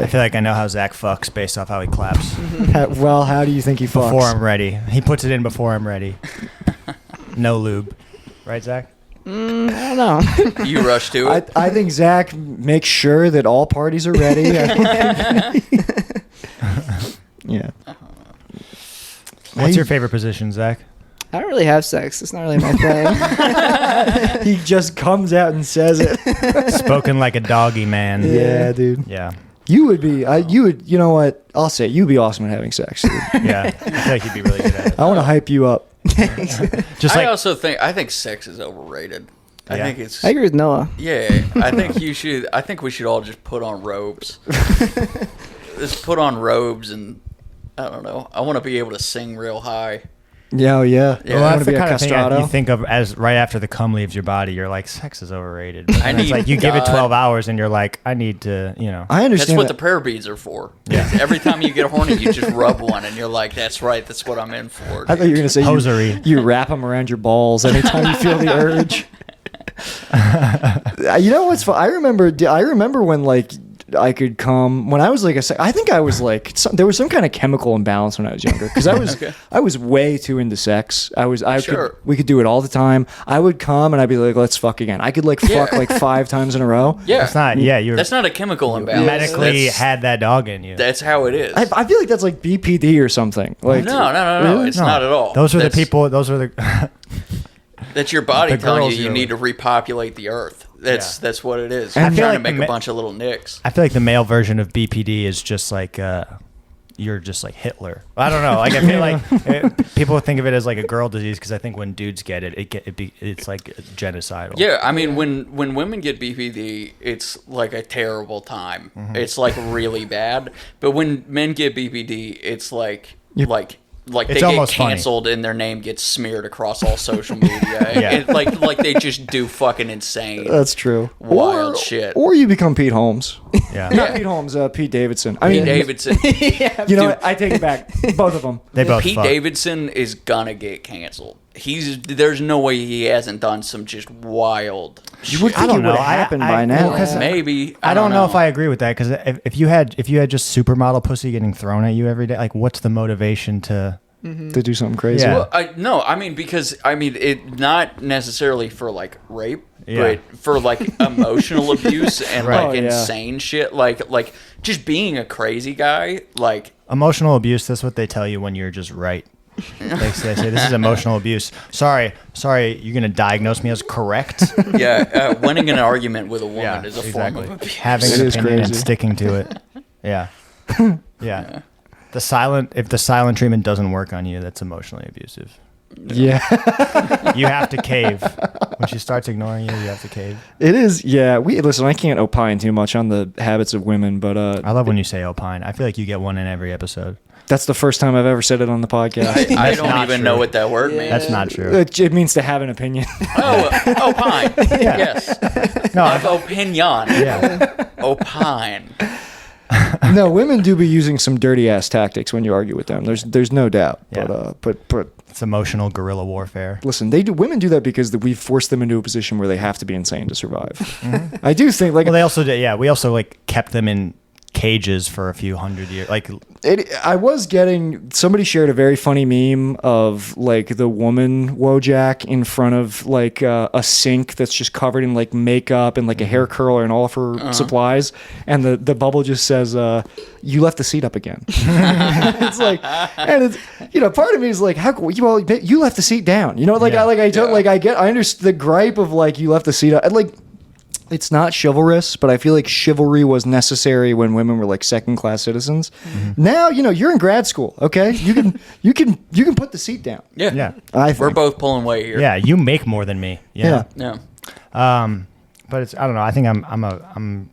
I feel like I know how Zach fucks based off how he claps. How do you think he fucks? Before I'm ready. He puts it in before I'm ready. No lube. Right, Zach? I don't know. You rush to it. I think Zach makes sure that all parties are ready. Yeah. What's your favorite position, Zach? I don't really have sex. It's not really my thing. He just comes out and says it. Spoken like a doggy man. Yeah, dude. Yeah. You would be. You know what? I'll say it. You'd be awesome at having sex, dude. Yeah. I feel like you'd be really good at it. I want to hype you up. Just like, I think sex is overrated. I Yeah. think it's. I agree with Noah. Yeah, I think we should all just put on robes. Just put on robes and I don't know. I want to be able to sing real high. Yeah, Yeah. well, I want that's to the be a kind of thing castrato. you think of as right after the cum leaves your body. You're like, sex is overrated. But I then it's need like you give it God. 12 hours and you're like, I need to, I That's understand what that. the prayer beads are for. Yeah. Every time you get horny, you just rub one, and you're like, "That's right. That's what I'm in for." I thought you were gonna say Hosiery. you wrap them around your balls anytime you feel the urge. You know what's fun? I remember when like I could come when I was like I think I was like there was some kind of chemical imbalance when I was younger because I was way too into sex. Sure. We could do it all the time. I would come and I'd be like, let's fuck again. I could like fuck like 5 times in a row. Yeah, It's not, you're that's not a chemical imbalance. medically had that dog in you. That's how it is. I feel like that's like BPD or something. Like no. Really? It's not at all. Those are the That's- people, those are the, That's your body the telling girls you you're need to repopulate the earth. That's what it is. I I'm feel trying like to make the a bunch of little nicks. I feel like the male version of BPD is just like, you're just like Hitler. I don't know. Like I feel like people think of it as like a girl disease because I think when dudes get it, it's like genocidal. Yeah, I mean, when women get BPD, it's like a terrible time. Mm-hmm. It's like really bad. But when men get BPD, it's like they It's get almost funny. canceled and their name gets smeared across all social media. Yeah. Like they just do fucking insane. That's true. Wild shit. Or you become Pete Holmes. Yeah. Not Pete Holmes, Pete Davidson. I Pete mean, Davidson. you know what? I take it back. Both of them. They both Pete fuck. Davidson is gonna get canceled. There's no way he hasn't done some just wild You would shit. think I it don't would know. have happened I- by now. well, 'cause Maybe. I don't know if I agree with that because if you had just supermodel pussy getting thrown at you every day, like what's the motivation to? to do something crazy. Yeah. Well, because it not necessarily for like rape, Yeah. but for like emotional abuse and Right. like Oh, yeah. insane shit, like just being a crazy guy, like Emotional abuse, that's what they tell you when you're just right. They say this is emotional abuse. Sorry, you're going to diagnose me as correct? winning an argument with a woman Yeah, is a exactly. form of abuse. Having It an is opinion and crazy. sticking to it. Yeah. Yeah. If the silent treatment doesn't work on you, that's emotionally abusive. Yeah. You have to cave. When she starts ignoring you, you have to cave. It is. Yeah. Listen, I can't opine too much on the habits of women, but I love when you say opine. I feel like you get one in every episode. that's the first time I've ever said it on the podcast. I That's don't not even true. know what that word means. That's not true. It means to have an opinion. Opine. Yes. No, Of opinion. yeah. Opine. No, women do be using some dirty ass tactics when you argue with them. There's no doubt. Yeah. But It's emotional guerrilla warfare. listen, women do that because we've forced them into a position where they have to be insane to survive. Mm-hmm. I do think like Well, they also did. Yeah, we also like kept them in cages for a few hundred years. Like, I was getting somebody shared a very funny meme of like the woman Wojak in front of like a sink that's just covered in like makeup and like a hair curler and all of her supplies, and the bubble just says, "You left the seat up again." It's like, and it's part of me is like, how you left the seat down, like Yeah. I understand the gripe of like you left the seat up, and like. It's not chivalrous, but I feel like chivalry was necessary when women were like second-class citizens. Mm-hmm. Now, you're in grad school, okay? You can put the seat down. Yeah. yeah, I think. We're both pulling weight here. yeah. You make more than me. Yeah. Yeah. But it's I don't know. I think I'm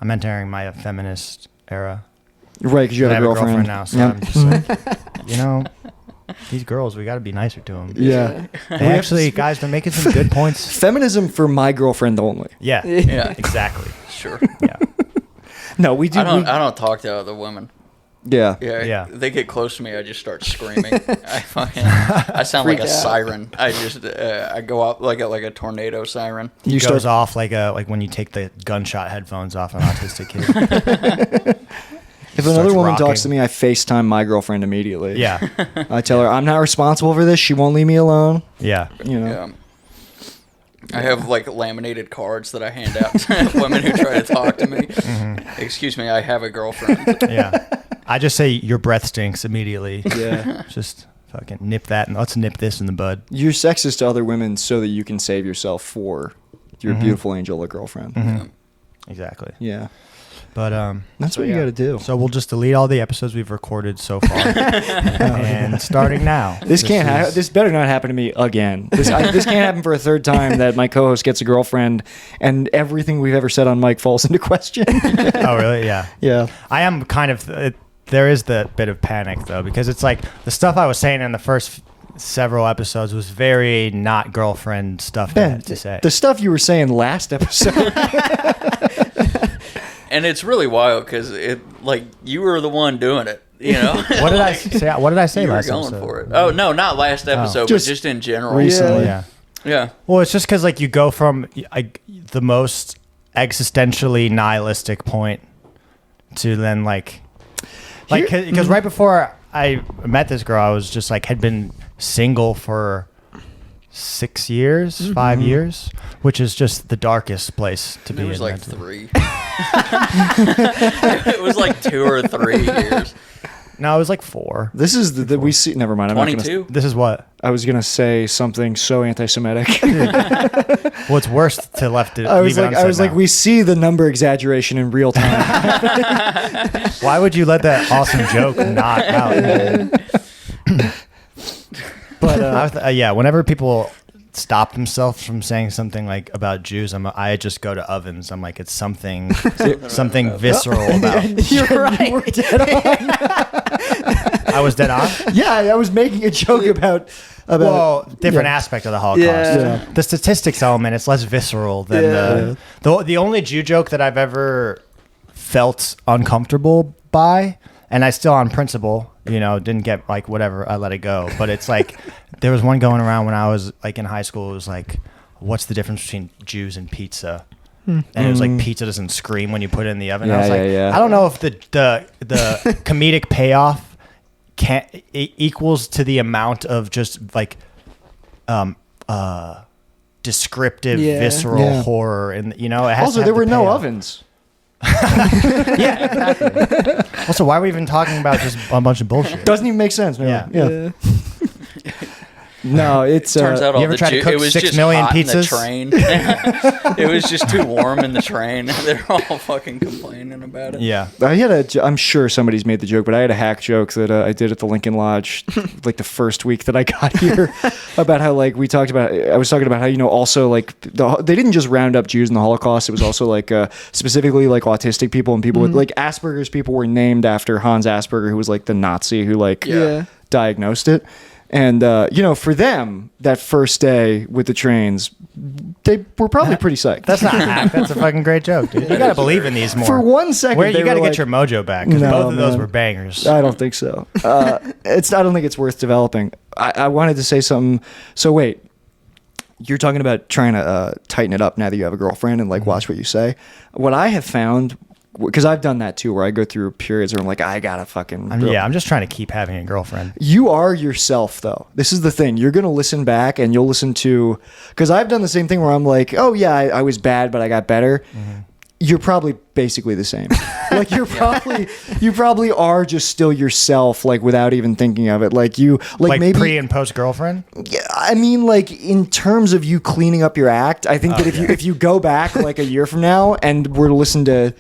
entering my feminist era. Right, because you I have a girlfriend. now, so Yep. I'm just like, these girls, we got to be nicer to them. Yeah. They actually, guys, they're making some good points. Feminism for my girlfriend only. Yeah, Yeah. exactly. Sure. Yeah, No, we do. I don't talk to other women. Yeah. Yeah. They get close to me, I just start screaming. I sound like a Freak out. siren. I go out like a tornado siren. he goes off like when you take the gunshot headphones off an autistic kid. girlfriend talks to talking. me, I FaceTime my girlfriend immediately. Yeah. I tell her I'm not responsible for this. She won't leave me alone. Yeah. You know. Yeah. I have like laminated cards that I hand out to women who try to talk to me. Mm-hmm. Excuse me, I have a girlfriend. Yeah. I just say your breath stinks immediately. Yeah. Just fucking nip that and let's nip this in the bud. You're sexist to other women so that you can save yourself for your beautiful angel or girlfriend. Mhm. Exactly. Yeah. But That's so what you yeah. got to do. So we'll just delete all the episodes we've recorded so far, and starting now. This can't. This better not happen to me again. This can't happen for a third time that my co-host gets a girlfriend and everything we've ever said on mic falls into question. Oh, really? Yeah. Yeah. I am kind of. There is the bit of panic though, because it's like the stuff I was saying in the first several episodes was very not girlfriend stuff Ben, to say. the stuff you were saying last episode. And it's really wild because you were the one doing it. You know. What did I say? What did I say You were last going episode? for it. Oh no, not last episode, Just but just in general. recently. Yeah. Yeah. Well, it's just because like you go from the most existentially nihilistic point to then because right before I met this girl, I was just like had been single for 6 years, 5 years, which is just the darkest place to be. It was in like mentally. 3. It was like 2 or 3 years. No, it was like 4. This is the we see. Never mind. I'm not 22. gonna. This is what. I was gonna say something so anti-Semitic. Well, it's worse to left it. I was leave it like, unsaid now. we see the number exaggeration in real time. Why would you let that awesome joke not out? But yeah, whenever people stop themselves from saying something like about Jews, I just go to ovens. I'm like, it's something visceral about. You're right. You were dead on. I was dead on. Yeah, I was making a joke about. Well, different yeah. aspect of the Holocaust. Yeah. The statistics element, it's less visceral than the only Jew joke that I've ever felt uncomfortable by, and I still on principle, didn't get like whatever, I let it go. But it's like there was one going around when I was like in high school. It was like, what's the difference between Jews and pizza? And it was like pizza doesn't scream when you put it in the oven. I was like, I don't know if the comedic payoff equals to the amount of just like descriptive visceral horror, and it has Also, to have there the were no payoff. ovens. Yeah, exactly. Also, why are we even talking about just a bunch of bullshit? Doesn't even make sense, man. Yeah. No, it's Turns out all you ever the tried to cook it was 6 just million hot pizzas? in the train. It was just too warm in the train. They're all fucking complaining about it. Yeah. I'm sure somebody's made the joke, but I had a hack joke that I did at the Lincoln Lodge, like the first week that I got here, about how I was talking about how also like they didn't just round up Jews in the Holocaust. It was also like specifically like autistic people and people with like Asperger's. People were named after Hans Asperger, who was like the Nazi who diagnosed it. And, for them, that first day with the trains, they were probably pretty psyched. That's not a hack. That's a fucking great joke, dude. You gotta believe in these more. For 1 second, you gotta were get your mojo back, because No, both of those man. were bangers. I don't think so. I don't think it's worth developing. I wanted to say something. So wait, you're talking about trying to tighten it up now that you have a girlfriend and watch what you say. What I have found, because I've done that too, where I go through periods where I'm like, I gotta fucking. I'm just trying to keep having a girlfriend. You are yourself, though. This is the thing. You're gonna listen back, and you'll listen to. Because I've done the same thing where I'm like, oh yeah, I was bad, but I got better. Mm-hmm. You're probably basically the same. Like you probably are just still yourself, without even thinking of it. Maybe pre and post girlfriend. Yeah, I mean, in terms of you cleaning up your act, I think that if you go back a year from now and were to listen to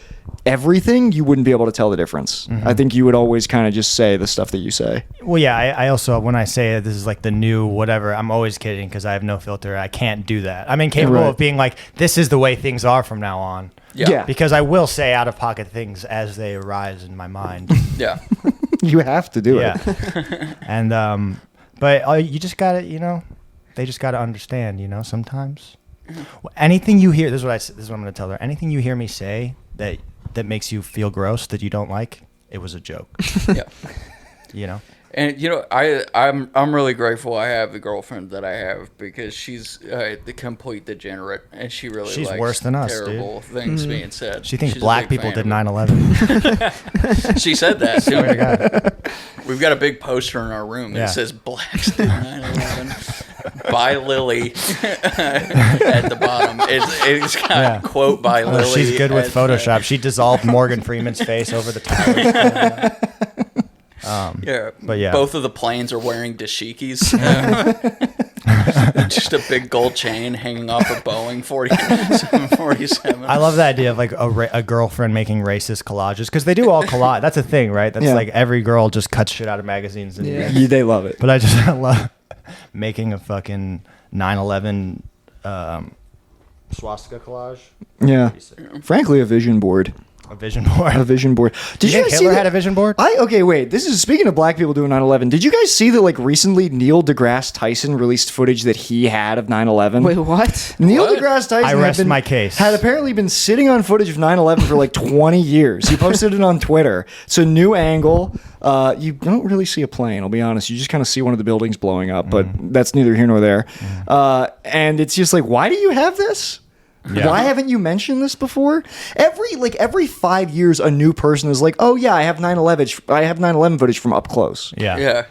everything, you wouldn't be able to tell the difference. I think you would always kind of just say the stuff that you say. Well, yeah, I also, when I say this is the new whatever, I'm always kidding because I have no filter. I can't do that. I'm incapable of being this is the way things are from now on. Yeah. Because I will say out of pocket things as they arise in my mind. Yeah. You have to do it. And, but you just gotta, they just gotta understand, sometimes. Anything you hear, this is what I'm gonna tell her. Anything you hear me say that makes you feel gross, that you don't like, it was a joke. Yeah. And I'm really grateful I have the girlfriend that I have, because she's the complete degenerate, and she's likes worse than us, terrible things being said. She thinks She's a black big people fan did of 9/11. She said that. Swear to God. We've got a big poster in our room that Yeah. says "Blacks did 9/11" by Lily at the bottom. It's got a quote by Lily. She's good with at Photoshop. She dissolved Morgan Freeman's face over the towers. Yeah, But yeah. both of the planes are wearing dashikis. Just a big gold chain hanging off a Boeing 747. I love the idea of like a girlfriend making racist collages, because they do all collage. That's a thing, right? That's like every girl just cuts shit out of magazines. And They love it. But I love making a fucking 9/11 swastika collage. Yeah. Frankly, a vision board. A vision board. A vision board. Did you think guys Hitler see had a vision board? Okay, wait. This is speaking of black people doing 9/11. Did you guys see that like recently Neil deGrasse Tyson released footage that he had of 9/11? Wait, what? Neil What? deGrasse Tyson I rest my case. had apparently been sitting on footage of 9/11 for like 20 years. He posted it on Twitter. It's a new angle. You don't really see a plane, I'll be honest. You just kind of see one of the buildings blowing up, but that's neither here nor there. And it's just like, why do you have this? Yeah. Why haven't you mentioned this before? Every 5 years, a new person is like, "Oh yeah, I have 9/11. I have 9/11 footage from up close." Yeah.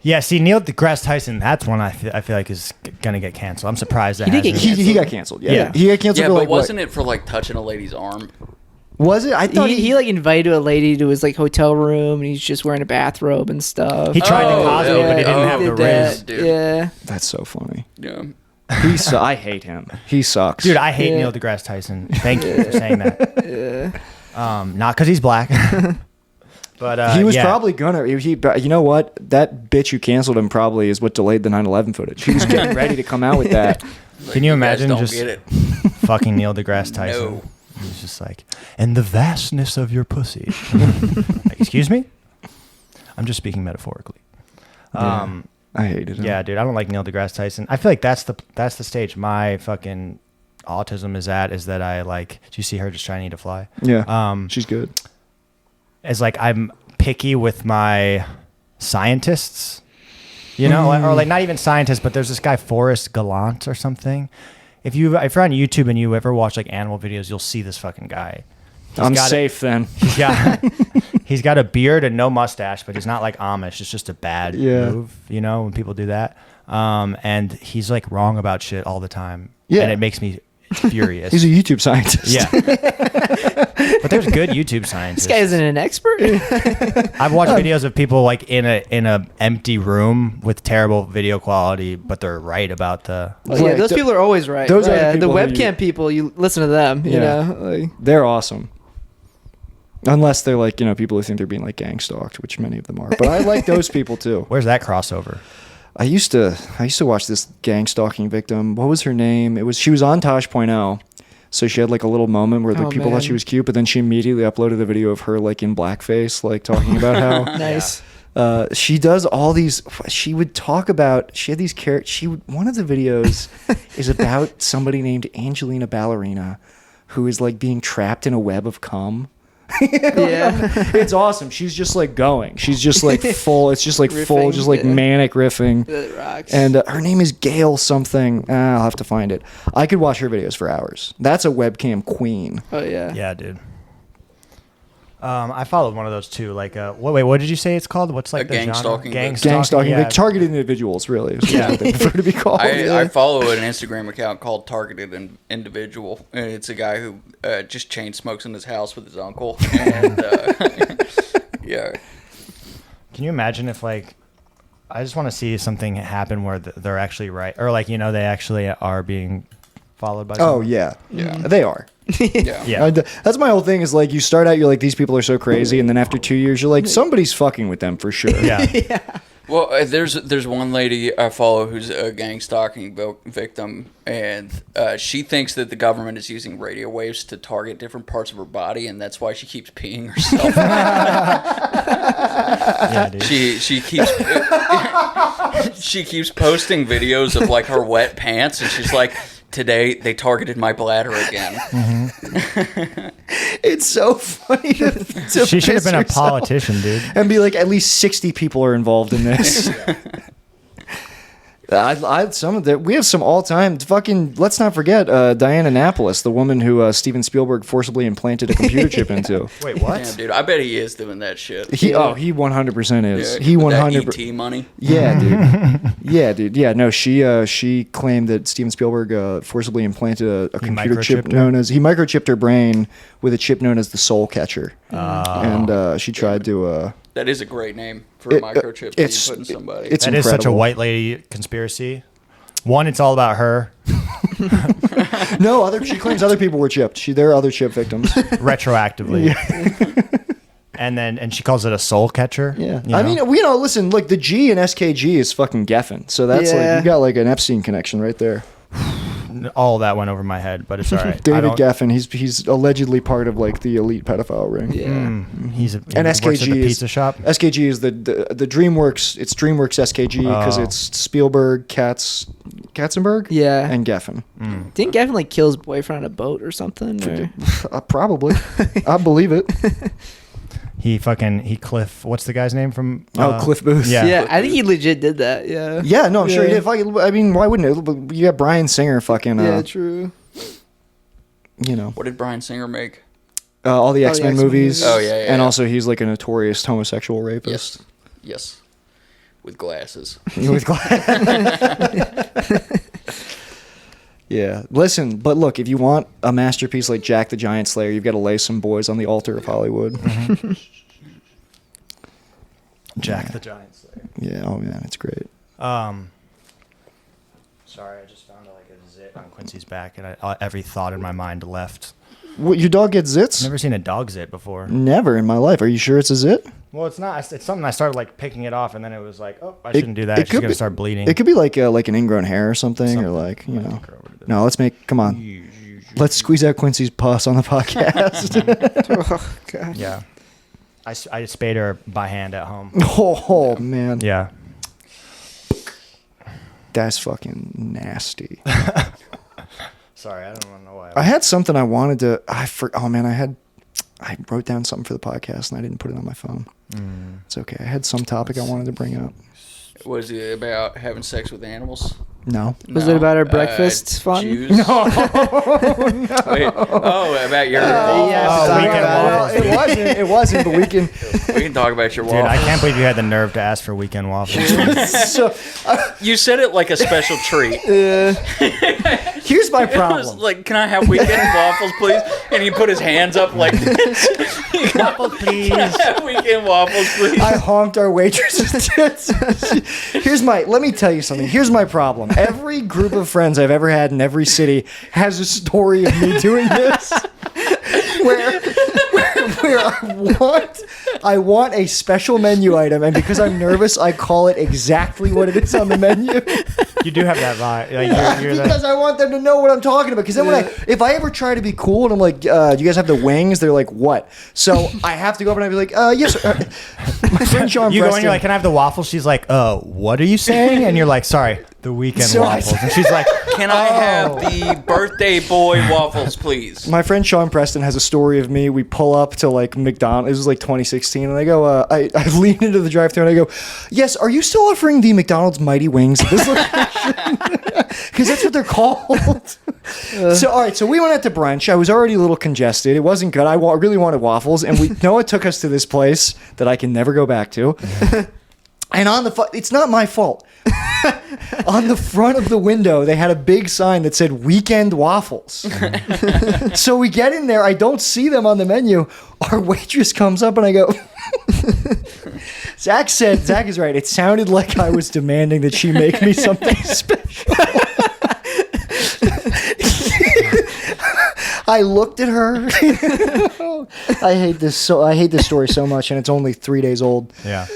Yeah, see, Neil deGrasse Tyson, that's one I feel like is going to get canceled. I'm surprised that He did get hasn't. He got canceled. Yeah, Yeah. he got canceled. Yeah, for but like, wasn't it for like touching a lady's arm? Was it? I thought He like invited a lady to his like hotel room, and he's just wearing a bathrobe and stuff. He tried to Oh, Cosby, yeah. but he didn't Oh, have He the did that. riz. dude. Yeah. That's so funny. Yeah. I hate him. He sucks. Dude, I hate Yeah. Neil deGrasse Tyson. Thank you for saying that. Not because he's black. But he was yeah. probably gonna. You know what? That bitch who canceled him probably is what delayed the 9/11 footage. He was getting ready to come out with that. Can you guys imagine don't just get it. fucking Neil deGrasse Tyson? No. He's just like, and the vastness of your pussy. Excuse me? I'm just speaking metaphorically. I hated him. Yeah, dude, I don't like Neil deGrasse Tyson. I feel like that's the stage my fucking autism is at. Is that I like? Do you see her just trying to eat a fly? Yeah. She's good. It's like I'm picky with my scientists, you know, or like not even scientists, but there's this guy Forrest Gallant or something. If you're on YouTube and you ever watch like animal videos, you'll see this fucking guy. I'm safe then. He's got a beard and no mustache, but he's not like Amish. It's just a bad move, you know, when people do that. And he's like wrong about shit all the time. Yeah. And it makes me furious. He's a YouTube scientist. Yeah. But there's good YouTube scientists. This guy isn't an expert. I've watched videos of people like in a empty room with terrible video quality, but they're right about the. Yeah, Right. those people are always right. Those are the Yeah, the people who webcam people. You listen to them. You Yeah. know, like, They're awesome. Unless they're like, you know, people who think they're being like gang stalked, which many of them are. But I like those people too. Where's that crossover? I used to watch this gang stalking victim. What was her name? She was on Tosh.0. So she had like a little moment where the Oh, people thought man. she was cute, but then she immediately uploaded a video of her like in blackface, like talking about how nice. she does all these. She would talk about. She had these characters. One of the videos is about somebody named Angelina Ballerina, who is like being trapped in a web of cum. Yeah. It's awesome. She's just like going. She's just like full. It's just like full, Riffing, just like yeah. manic riffing. That rocks. And her name is Gail something. I'll have to find it. I could watch her videos for hours. That's a webcam queen. oh yeah. Yeah, dude. I followed one of those too. Like, what did you say it's called? What's like A the gang genre? stalking Gang victim. Gang stalking. Yeah. Like targeted individuals, really. Is Yeah. what they prefer to be called. I follow an Instagram account called Targeted Individual, and it's a guy who just chain smokes in his house with his uncle. And yeah, Can you imagine if like, I just want to see something happen where they're actually right, or like, you know, they actually are being followed by. Oh someone? yeah, Yeah. they are. yeah, Yeah. That's my whole thing. Is like you start out, you're like these people are so crazy, and then after 2 years, you're like somebody's fucking with them for sure. Yeah. Well, there's one lady I follow who's a gang stalking victim, and she thinks that the government is using radio waves to target different parts of her body, and that's why she keeps peeing herself. Yeah, dude. She keeps she keeps posting videos of like her wet pants, and she's like, today they targeted my bladder again. It's so funny to She should have piss been a yourself politician, dude. and be like, at least 60 people are involved in this. We have some all-time fucking. Let's not forget Diane Annapolis, the woman who Steven Spielberg forcibly implanted a computer chip into. Wait, what? Damn, dude, I bet he is doing that shit. He 100% is. Yeah, He with that 100%. ET money. Yeah, dude. Yeah, dude. Yeah, no, she claimed that Steven Spielberg forcibly implanted a computer chip microchipped her? known as. He microchipped her brain with a chip known as the Soul Catcher, and she tried to. That is a great name for a microchip that you put in somebody. It's That is such a incredible. white lady conspiracy. One, it's all about her. No, she claims other people were chipped. There are other chip victims. Retroactively. And she calls it a soul catcher. Yeah, you I know? mean, listen, like the G in SKG is fucking Geffen, so that's Yeah. like you got like an Epstein connection right there. all that went over my head, but it's all right. David Geffen, he's allegedly part of like the elite pedophile ring. Yeah. He And works SKG at the is pizza shop. SKG is the DreamWorks. It's DreamWorks SKG because Oh. it's Spielberg, Katzenberg, Yeah. and Geffen. Didn't Gavin like kill his boyfriend on a boat or something? Or? Probably, I believe it. He Cliff. What's the guy's name from? Cliff Booth. Yeah. Yeah, I think he legit did that. Yeah. Yeah, no, I'm sure he Yeah. did. I mean, why wouldn't it? But you got Bryan Singer, fucking, Yeah, true. you know, What did Bryan Singer make? all the X-Men X-Men movies. movies. Oh, yeah, yeah, and yeah. also he's like a notorious homosexual rapist. Yes. With glasses. With Yeah, listen, but look, if you want a masterpiece like Jack the Giant Slayer, you've got to lay some boys on the altar of Hollywood. Jack the Giant Slayer. Yeah, oh man, it's great. Sorry, I just found like a zit on Quincy's back, and every thought in my mind left. What, your dog gets zits? Never seen a dog zit before. Never in my life. Are you sure it's a zit? Well, it's not. It's something I started like picking it off, and then it was like, oh, I shouldn't do that. It's could gonna be- start bleeding. It could be like an ingrown hair or something, or Something. like, you know. Like, or whatever. No, come on. Let's squeeze out Quincy's pus on the podcast. Oh, God. Yeah, I spayed her by hand at home. Oh, man. Yeah. That's fucking nasty. Sorry, I don't know why. I had something I wanted to. I wrote down something for the podcast and I didn't put it on my phone. It's okay. I had some topic I wanted to bring up. Was it about having sex with animals? No. Was it about our breakfast fun? Jews? No. Wait. Oh, about your weekend waffles. It wasn't, but we can. We can talk about your Dude, waffles. I can't believe you had the nerve to ask for weekend waffles. So You said it like a special treat. here's my It was problem. like, can I have weekend waffles, please? And he put his hands up like this. Waffles, please. Weekend waffles, please. I honked our waitress's tits. Let me tell you something. Here's my problem. Every group of friends I've ever had in every city has a story of me doing this. Where I want a special menu item, and because I'm nervous, I call it exactly what it is on the menu. You do have that vibe. Like, you're Because I want them to know what I'm talking about. Because then if I ever try to be cool and I'm like, do you guys have the wings? They're like, what? So I have to go up and I'd be like, yes. My friend Sean you go and Preston. you're like, can I have the waffles? She's like, what are you saying? And you're like, sorry, the weekend So I waffles. And she's like, Can I have the birthday boy waffles, please? My friend Sean Preston has a story of me. We pull up to like McDonald's. It was like 2016, and I go, I lean into the drive-thru and I go, yes, are you still offering the McDonald's Mighty Wings at this location? Because that's what they're called. So all right, so we went out to brunch. I was already a little congested. It wasn't good. I really wanted waffles, and Noah took us to this place that I can never go back to. And it's not my fault. On the front of the window, they had a big sign that said weekend waffles. So we get in there. I don't see them on the menu. Our waitress comes up and I go, Zach is right. It sounded like I was demanding that she make me something special. I looked at her. I hate this story so much, and it's only 3 days old. yeah.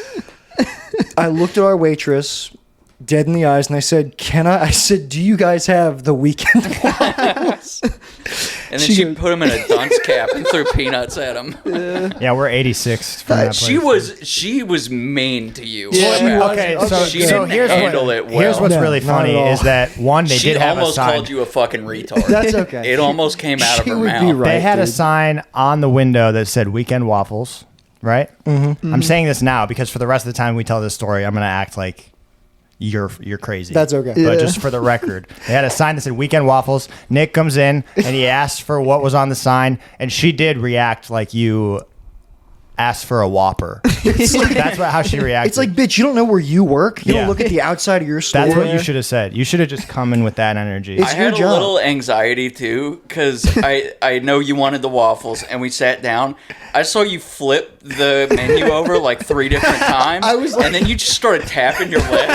I looked at our waitress dead in the eyes and I said, do you guys have the weekend waffles? And then she put him in a dunce cap and threw peanuts at him. Yeah, we're 86 from that place. She was mean to you. Yeah. Okay, She didn't handle it well. Here's what's No, really not funny at all. is that one, they She did have a almost sign. called you a fucking retard. That's okay. It almost came out of She her would mouth. be right. They had a dude. sign on the window that said "Weekend Waffles," right? Mm-hmm. I'm saying this now because for the rest of the time we tell this story, I'm gonna act like you're crazy. That's okay. But Yeah. just for the record, they had a sign that said "Weekend Waffles." Nick comes in and he asks for what was on the sign, and she did react like you asked for a Whopper. That's how she reacted. It's like, bitch, you don't know where you work. You Yeah. don't look at the outside of your store. that's what you should have said. You should have just come in with that energy. It's I your had a job. little anxiety too because I know you wanted the waffles and we sat down. I saw you flip the menu over like 3 different times, and then you just started tapping your lip.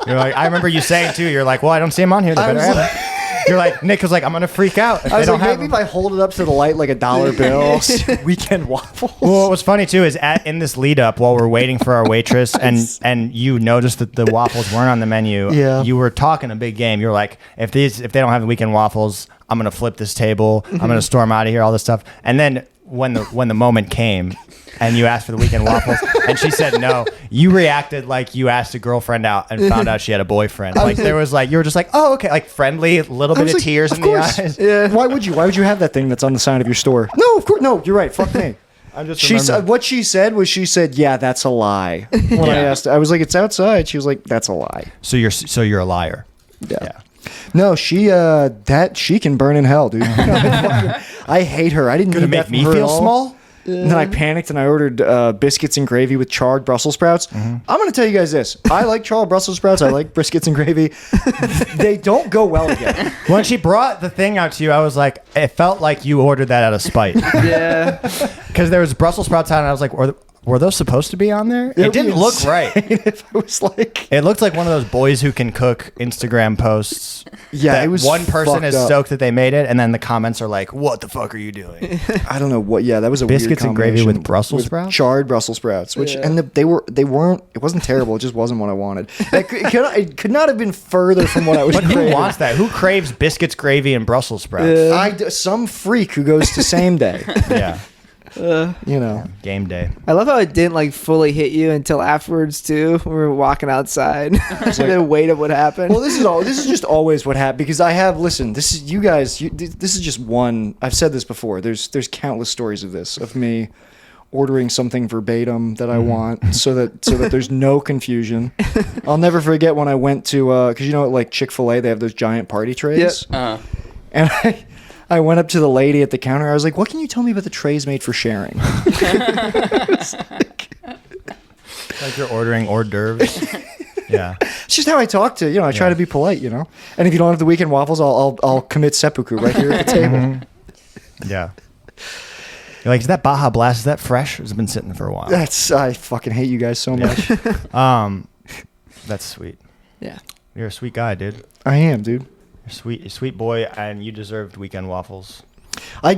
You're like, I remember you saying too. You're like, well, I don't see him on here. They I better was have it. You're like, Nick was like, I'm gonna freak out if I they was don't like, have maybe them. if I hold it up to the light like a dollar bill, weekend waffles. Well, what was funny too is in this lead up while we're waiting for our waitress and you noticed that the waffles weren't on the menu. Yeah. You were talking a big game. You were like, if they don't have the weekend waffles, I'm gonna flip this table. I'm gonna storm out of here. All this stuff. And then when the moment came, and you asked for the weekend waffles, and she said no, you reacted like you asked a girlfriend out and found out she had a boyfriend. Like there was like you were just like, oh okay, like friendly, a little I bit was of like, tears of in the course. eyes. Yeah. Why would you? Why would you have that thing that's on the sign of your store? No, of course. No, you're right. Fuck me. I'm just She said what she said was yeah, that's a lie. When I asked, I was like, it's outside. She was like, that's a lie. So you're a liar. Yeah. No, she can burn in hell, dude. I hate her. I didn't Gonna need make that me from her feel at all. small. And then I panicked and I ordered biscuits and gravy with charred Brussels sprouts. I'm going to tell you guys this. I like charred Brussels sprouts. I like biscuits and gravy. They don't go well together. When she brought the thing out to you, I was like, it felt like you ordered that out of spite. Yeah. Because there was Brussels sprouts out, and I was like, were those supposed to be on there? It didn't look right. If it was like... It looked like one of those boys who can cook Instagram posts. Yeah, that it was one person fucked is up. stoked that they made it, and then the comments are like, "What the fuck are you doing?" I don't know what. Yeah, that was a Biscuits weird and gravy combination with Brussels sprouts? charred Brussels sprouts. Which Yeah. and they weren't. It wasn't terrible. It just wasn't what I wanted. It could not have been further from what I was. But who craving. wants that? Who craves biscuits, gravy, and Brussels sprouts? Some freak who goes to same day. Yeah, You know. game day. I love how it didn't like fully hit you until afterwards too. We were walking outside. The weight of what happened. Well, this is just always what happened because I have listened. This is you guys. This is just one. I've said this before. There's countless stories of this of me ordering something verbatim that I want so that there's no confusion. I'll never forget when I went to because you know at like Chick-fil-A they have those giant party trays. Yep. And I went up to the lady at the counter. I was like, "What can you tell me about the trays made for sharing?" Like you're ordering hors d'oeuvres. Yeah. It's just how I talk to I try to be polite, And if you don't have the weekend waffles, I'll commit seppuku right here at the table. Yeah. You're like, is that Baja Blast? Is that fresh? Or has it been sitting for a while? I fucking hate you guys so much. That's sweet. Yeah. You're a sweet guy, dude. I am, dude. You're a sweet boy, and you deserved weekend waffles. I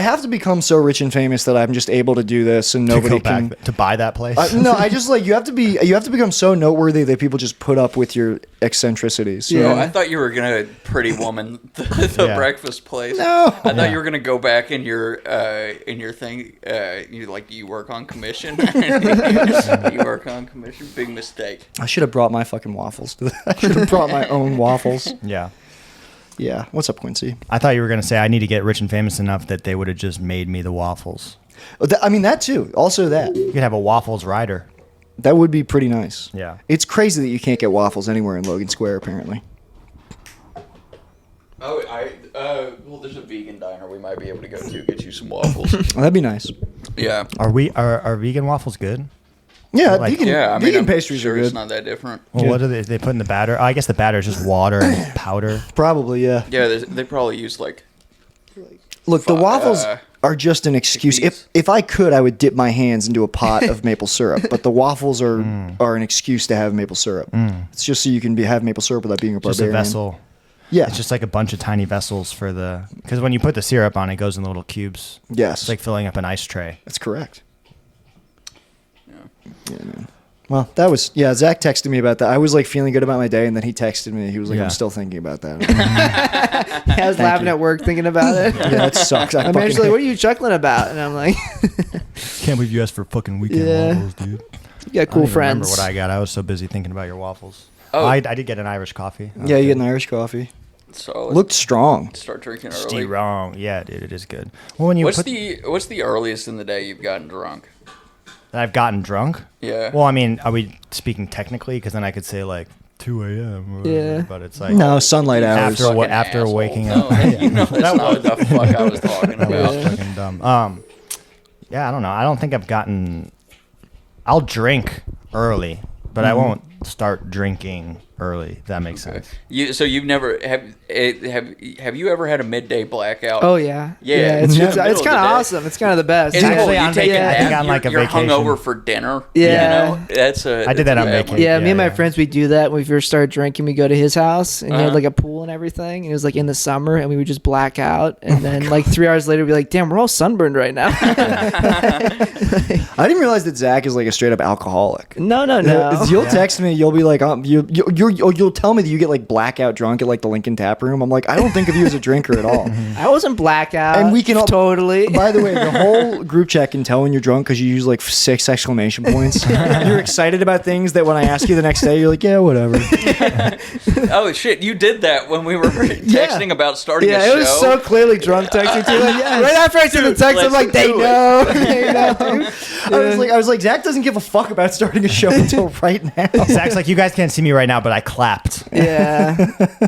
have to become so rich and famous that I'm just able to do this and nobody can. To buy that place. No, I just you have to become so noteworthy that people just put up with your eccentricities. you Yeah. know? Oh, I thought you were gonna Pretty Woman the Yeah. breakfast place. No. I thought you were gonna go back in your thing. You work on commission. You work on commission. Big mistake. I should have brought my fucking waffles. I should have brought my own waffles. Yeah. Yeah. What's up, Quincy? I thought you were going to say I need to get rich and famous enough that they would have just made me the waffles. I mean that too. Also that. You could have a waffles rider. That would be pretty nice. Yeah. It's crazy that you can't get waffles anywhere in Logan Square apparently. Oh, well, there's a vegan diner we might be able to go to get you some waffles. Well, that'd be nice. Yeah. Are vegan waffles good? Yeah, Like- vegan, Yeah, I mean, vegan I'm pastries sure are good. it's not that different. Well, what do they put in the batter? Oh, I guess the batter is just water and powder. Probably, yeah. Yeah, they probably use like. Look, the waffles uh, are just an excuse. chickpeas. If I could, I would dip my hands into a pot of maple syrup. But the waffles are an excuse to have maple syrup. It's just so you can have maple syrup without being a Just barbarian. a vessel. Yeah. It's just like a bunch of tiny vessels for because when you put the syrup on, it goes in little cubes. Yes. It's like filling up an ice tray. That's correct. Yeah. Yeah, man. Well, that was Zach texted me about that. I was like feeling good about my day, and then he texted me. He was like, Yeah. "I'm still thinking about that." I was laughing at work thinking about it. Yeah, that sucks. My manager's like, "What are you chuckling about?" And I'm like, Can't believe you asked for fucking weekend Yeah. waffles, dude. "You got I cool don't even friends." remember what I got. I was so busy thinking about your waffles. Oh. I did get an Irish coffee. Yeah, you get an Irish coffee. So Looked strong. start drinking Steve early. wrong. Yeah, dude, it is good. Well, when you What's put the earliest in the day you've gotten drunk? that I've gotten drunk. Yeah. Well, I mean, are we speaking technically? Because then I could say like 2 a.m. or Yeah. whatever, but it's like No, sunlight hours. after Fucking after asshole. waking No, up. you know that's not what the fuck I was talking That was about. fucking dumb. Yeah, I don't know. I don't think I've gotten. I'll drink early, but I won't start drinking early. If that makes sense. So you've never have you ever had a midday blackout? Oh yeah, Yeah, It's, in the it's middle of the kind of day. awesome. It's kind of the best. It's Yeah. cool. Actually, You I'm take taking- a I think nap, on, like, a you're vacation. hungover for dinner. Yeah. You know? I did that on that's vacation. Yeah, me and my yeah. friends, we do that when we first started drinking. We go to his house, and he had Uh-huh. like a pool and everything. And it was like in the summer, and we would just black out. And then like 3 hours later, we'd be like, "Damn, we're all sunburned right now." I didn't realize that Zach is like a straight up alcoholic. no. You'll text me. You'll be like, you'll tell me that you get like blackout drunk at like the Lincoln Tap Room. I'm like, I don't think of you as a drinker at all. I wasn't blackout. And we can all totally. By the way, the whole group chat can tell when you're drunk because you use like 6 exclamation points. You're excited about things that when I ask you the next day, you're like, yeah, whatever. Oh shit, you did that when we were texting about starting a Yeah, show. it was so clearly drunk texting too. Like, right after I sent the Dude, text, I'm let's like, "They do it." know." They know. I was like, Zach doesn't give a fuck about starting a show until right now. Zach's like, you guys can't see me right now, but I clapped. Yeah,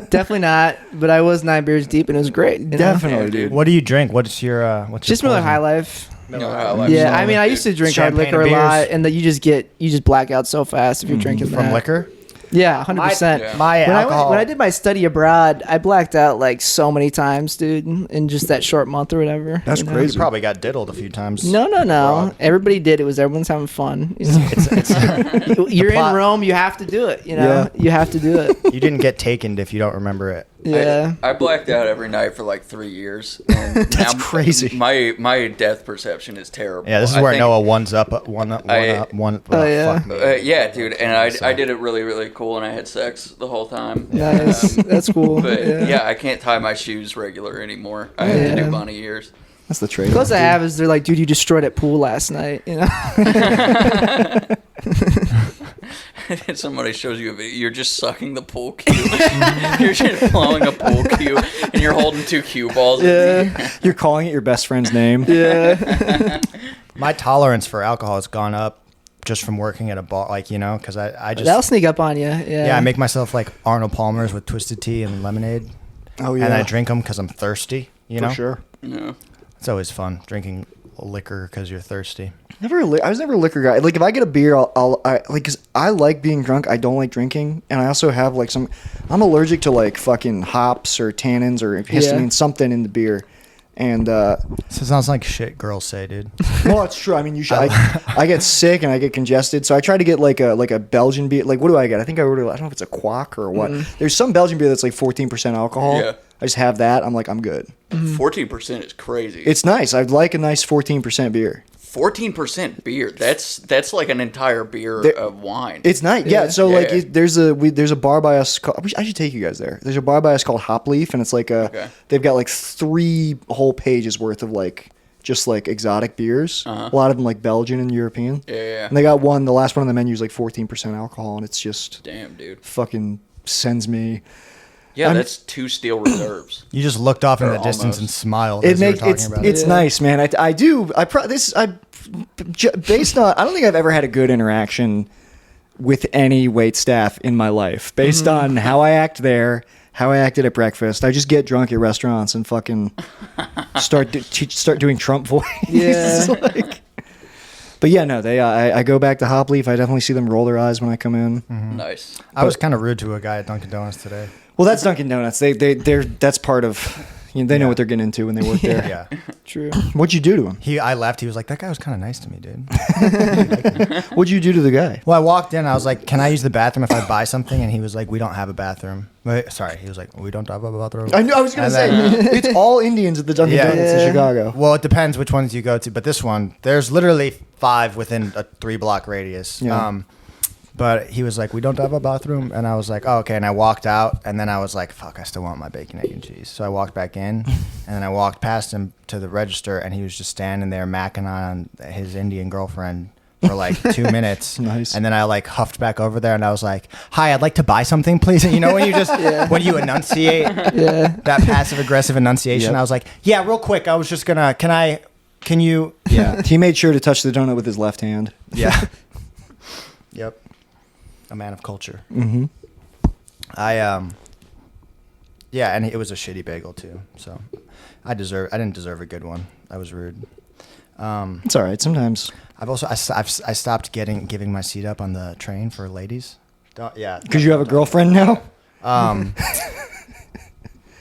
definitely not. But I was 9 beers deep, and it was great. you know? Definitely, Yeah, dude. What do you drink? What's your Just your Miller poison? High Life. No, I like Yeah, Solid, I mean, I dude. used to drink hard Champagne liquor a and lot, beers? and that you just black out so fast if you're drinking From that. liquor? Yeah, 100%. Yeah. My When alcohol. when I did my study abroad, I blacked out like so many times, dude, in just that short month or whatever. That's you know? crazy. you probably got diddled a few times. No. Abroad. Everybody did. It was everyone's having fun. You know? You're in plot- Rome. You have to do it. You know, Yeah. you have to do it. You didn't get taken if you don't remember it. Yeah. I blacked out every night for like 3 years. And That's now crazy. My death perception is terrible. Yeah, this is I where think- Noah one's up, one up, one I- up, one. Oh, yeah. fuck me. Yeah, dude, and So- I did it really, really cool, and I had sex the whole time. Nice. That's cool. But yeah. I can't tie my shoes regular anymore. I have to Yeah. do bunny ears. That's the trade. Close I have is they're like, dude, you destroyed at pool last night. You know. Somebody shows you a video, you're just sucking the pool cue. You're just blowing a pool cue, and you're holding 2 cue balls. Yeah. You're calling it your best friend's name. Yeah. My tolerance for alcohol has gone up just from working at a bar, like, you know, because I just That'll sneak up on you. Yeah. yeah, I make myself like Arnold Palmer's with twisted tea and lemonade, Oh yeah, and I drink them because I'm thirsty. You know, for sure. Yeah. it's always fun drinking liquor because you're thirsty. I was never a liquor guy. Like if I get a beer, I like because I like being drunk. I don't like drinking, and I also have like I'm allergic to like fucking hops or tannins or histamine, something in the beer. And So it sounds like shit girls say, dude. well, it's true. I mean, I get sick and I get congested, so I try to get like a Belgian beer. Like what do I get? I think I ordered. I don't know if it's a Quack or what. There's some Belgian beer that's like 14% alcohol. Yeah. I just have that. I'm like, I'm good. 14% is crazy. It's nice. I'd like a nice 14% beer. 14% beer. That's like an entire beer There- of wine. It's nice. Yeah. So Yeah. like, there's a bar by us. I should take you guys there. There's a bar by us called Hop Leaf, and it's like Okay. they've got like 3 whole pages worth of like just like exotic beers. Uh-huh. A lot of them like Belgian and European. Yeah. And they got one. The last one on the menu is like 14% alcohol, and it's just Damn, dude. fucking sends me. Yeah, I'm- that's 2 steel reserves. You just looked off in Or the distance almost. and smiled. It as you were makes talking about it's it. nice, man. I do. Based on I don't think I've ever had a good interaction with any wait staff in my life. Based on how I act there, how I acted at breakfast, I just get drunk at restaurants and fucking start doing Trump voice. Yeah. Like- but yeah, no, I go back to Hop Leaf. I definitely see them roll their eyes when I come in. Nice. I was kind of rude to a guy at Dunkin' Donuts today. Well, that's Dunkin' Donuts. They're that's part of. They know Yeah. what they're getting into when they work there. Yeah. True. What'd you do to him? I left. He was like, that guy was kind of nice to me, dude. What'd you do to the guy? Well, I walked in. I was like, can I use the bathroom if I buy something? And he was like, we don't have a bathroom. Wait, sorry. He was like, we don't have a bathroom. I knew. I was gonna And say then, it's all Indians at the Dunkin' Yeah. Donuts in Yeah. Chicago. well, it depends which ones you go to. But this one, there's literally 5 within a 3-block radius. Yeah. But he was like, we don't have a bathroom. And I was like, oh, okay. And I walked out. And then I was like, fuck, I still want my bacon, egg, and cheese. So I walked back in. And then I walked past him to the register. And he was just standing there macking on his Indian girlfriend for like 2 minutes. Nice. And then I like huffed back over there. And I was like, hi, I'd like to buy something, please. And you know when you just, when you enunciate that passive aggressive enunciation, Yep. I was like, yeah, real quick. I was just going to, can you? Yeah. He made sure to touch the donut with his left hand. Yeah. Yep. A man of culture. Mm-hmm. Yeah, and it was a shitty bagel too. So I didn't deserve a good one. I was rude. It's all right. Sometimes. I've stopped giving my seat up on the train for ladies. Yeah. Because you have a girlfriend now?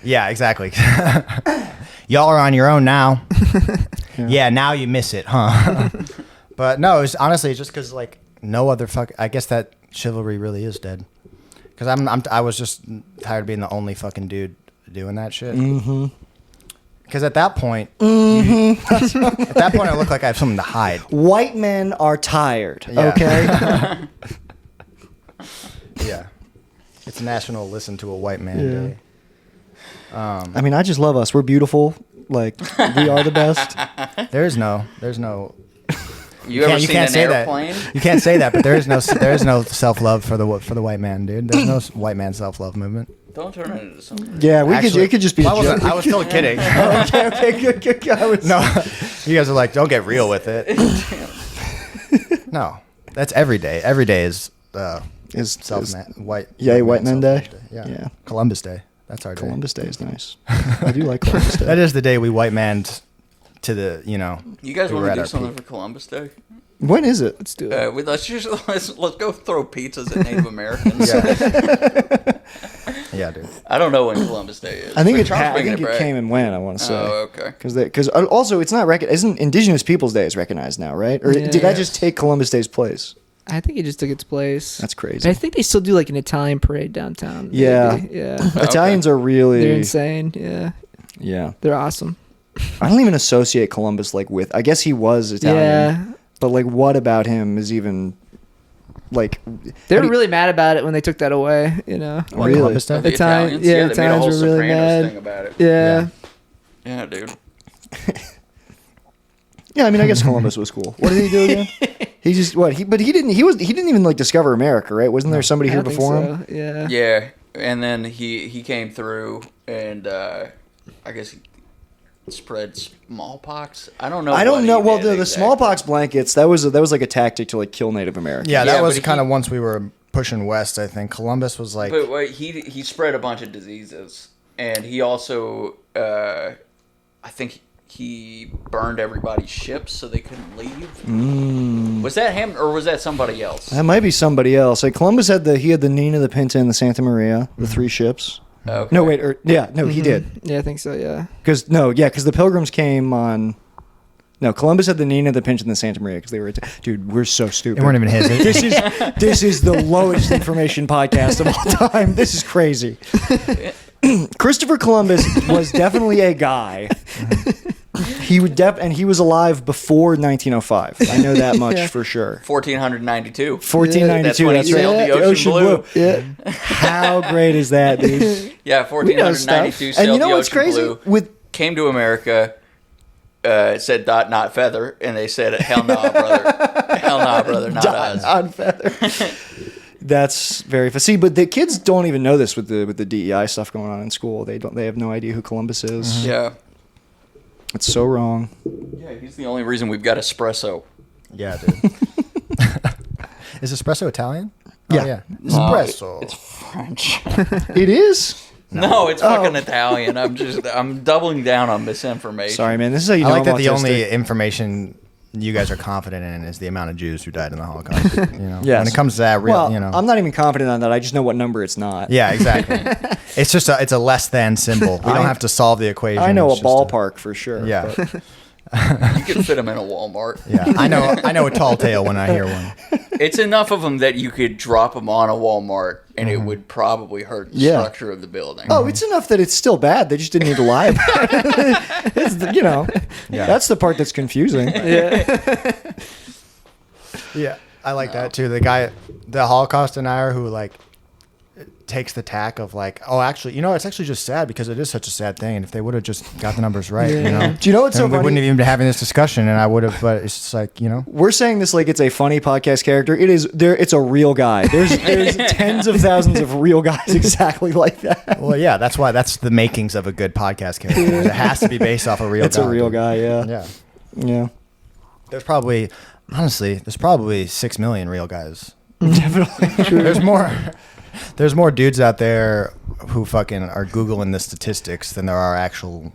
Yeah, exactly. Y'all are on your own now. Yeah, now you miss it, huh? But no, it was honestly just because like no other I guess that chivalry really is dead. Because I was just tired of being the only fucking dude doing that shit. Mm-hmm. Because at that point, I look like I have something to hide. White men are tired, Yeah. okay? Yeah, it's National Listen to a White Man Day. I mean, I just love us. We're beautiful. Like, we are the best. There's no. You ever seen an say airplane? that. You can't say that, but there is no self-love for the white man, dude. There's no white man self-love movement. Don't turn it into something. Yeah, it could just be a joke. I was still kidding. Okay, good. No, you guys are like, don't get real with it. No, that's every day. Every day is white. White Men Day. Yeah. Columbus Day. That's our day. Columbus Day is nice. I do like Columbus Day. That is the day we white manned to the, You guys we were want to at do our something peak. for Columbus Day? When is it? Let's do it. Let's go throw pizzas at Native Americans. Yeah, dude. I don't know when Columbus Day is. I think but Charles bringing it back. came and went, I want to say. Oh, okay. Because also it's not isn't Indigenous Peoples Day is recognized now, right? Or did I just take Columbus Day's place? I think it just took its place. That's crazy. But I think they still do like an Italian parade downtown. maybe. Yeah. Yeah. Italians are really They're insane. Yeah. Yeah. They're awesome. I don't even associate Columbus like with. I guess he was Italian. Yeah. But like, what about him is even like? They were really mad about it when they took that away. What, Really? Columbus Day? The Italian- Italians? yeah, They made a whole Italians were really Sopranos mad. thing about it. Yeah. Yeah, dude. Yeah, I mean, I guess Columbus was cool. What did he do again? He just he didn't even like discover America, right? Wasn't there somebody here I think before so. him? Yeah. Yeah, and then he came through, and I guess he spread smallpox. I don't know. I don't what know. he Well, did the exactly. smallpox blankets that was like a tactic to like kill Native Americans. Yeah, that Yeah, was but kind of he- once we were pushing west, I think. Columbus was like... But wait, he spread a bunch of diseases, and he also, I think he burned everybody's ships so they couldn't leave. Was that him or was that somebody else? That might be somebody else. Like Columbus had the Nina, the Pinta, and the Santa Maria, the three ships. Okay. No, wait, he did. Yeah, I think so. Yeah. Because the Pilgrims came on. No, Columbus had the Nina, the Pinta, and the Santa Maria because they were. Dude, we're so stupid. They weren't even his. This is the lowest information podcast of all time. This is crazy. Christopher Columbus was definitely a guy. He would and he was alive before 1905. I know that much for sure. 1492. 1492. That's when he That's right. sailed the ocean blue. Yeah. How great is that, dude? Yeah, We know stuff. 1492. And Sailed you know the what's ocean crazy? blue, came to America. Said dot not feather, and they said hell nah, brother, hell nah, brother, not us. On feather. That's very see, but the kids don't even know this with the DEI stuff going on in school. They have no idea who Columbus is. Yeah, It's so wrong. yeah, he's the only reason we've got espresso. Yeah, dude. Is espresso Italian? Yeah. Oh, yeah. No, Espresso. it's French. It is. No, it's fucking Italian. I'm doubling down on misinformation. Sorry, man. This is how you I know like that I'm the only autistic. information you guys are confident in is the amount of Jews who died in the Holocaust. Yes. When it comes to that, I'm not even confident on that. I just know what number it's not. Yeah, exactly. It's just it's a less than symbol. We don't have to solve the equation. I know a It's just ballpark for sure. Yeah. but- You can fit them in a Walmart. Yeah, I know a tall tale when I hear one. It's enough of them that you could drop them on a Walmart, and it would probably hurt the Yeah. structure of the building. Oh, it's enough that it's still bad. They just didn't need to lie about it. Yeah. That's the part that's confusing. Yeah. Yeah. I like that too. The Holocaust denier who like takes the tack of like, oh, actually, it's actually just sad because it is such a sad thing. And if they would have just got the numbers right, Do you know what's so we funny? wouldn't have even been having this discussion, and I would have. But it's just like, We're saying this like it's a funny podcast character. It is there. It's a real guy. There's tens of thousands of real guys exactly like that. Well, yeah, that's the makings of a good podcast character. It has to be based off a real. It's guy. a real guy. Yeah. Yeah. Yeah. There's probably 6 million real guys. Definitely. There's more dudes out there who fucking are Googling the statistics than there are actual,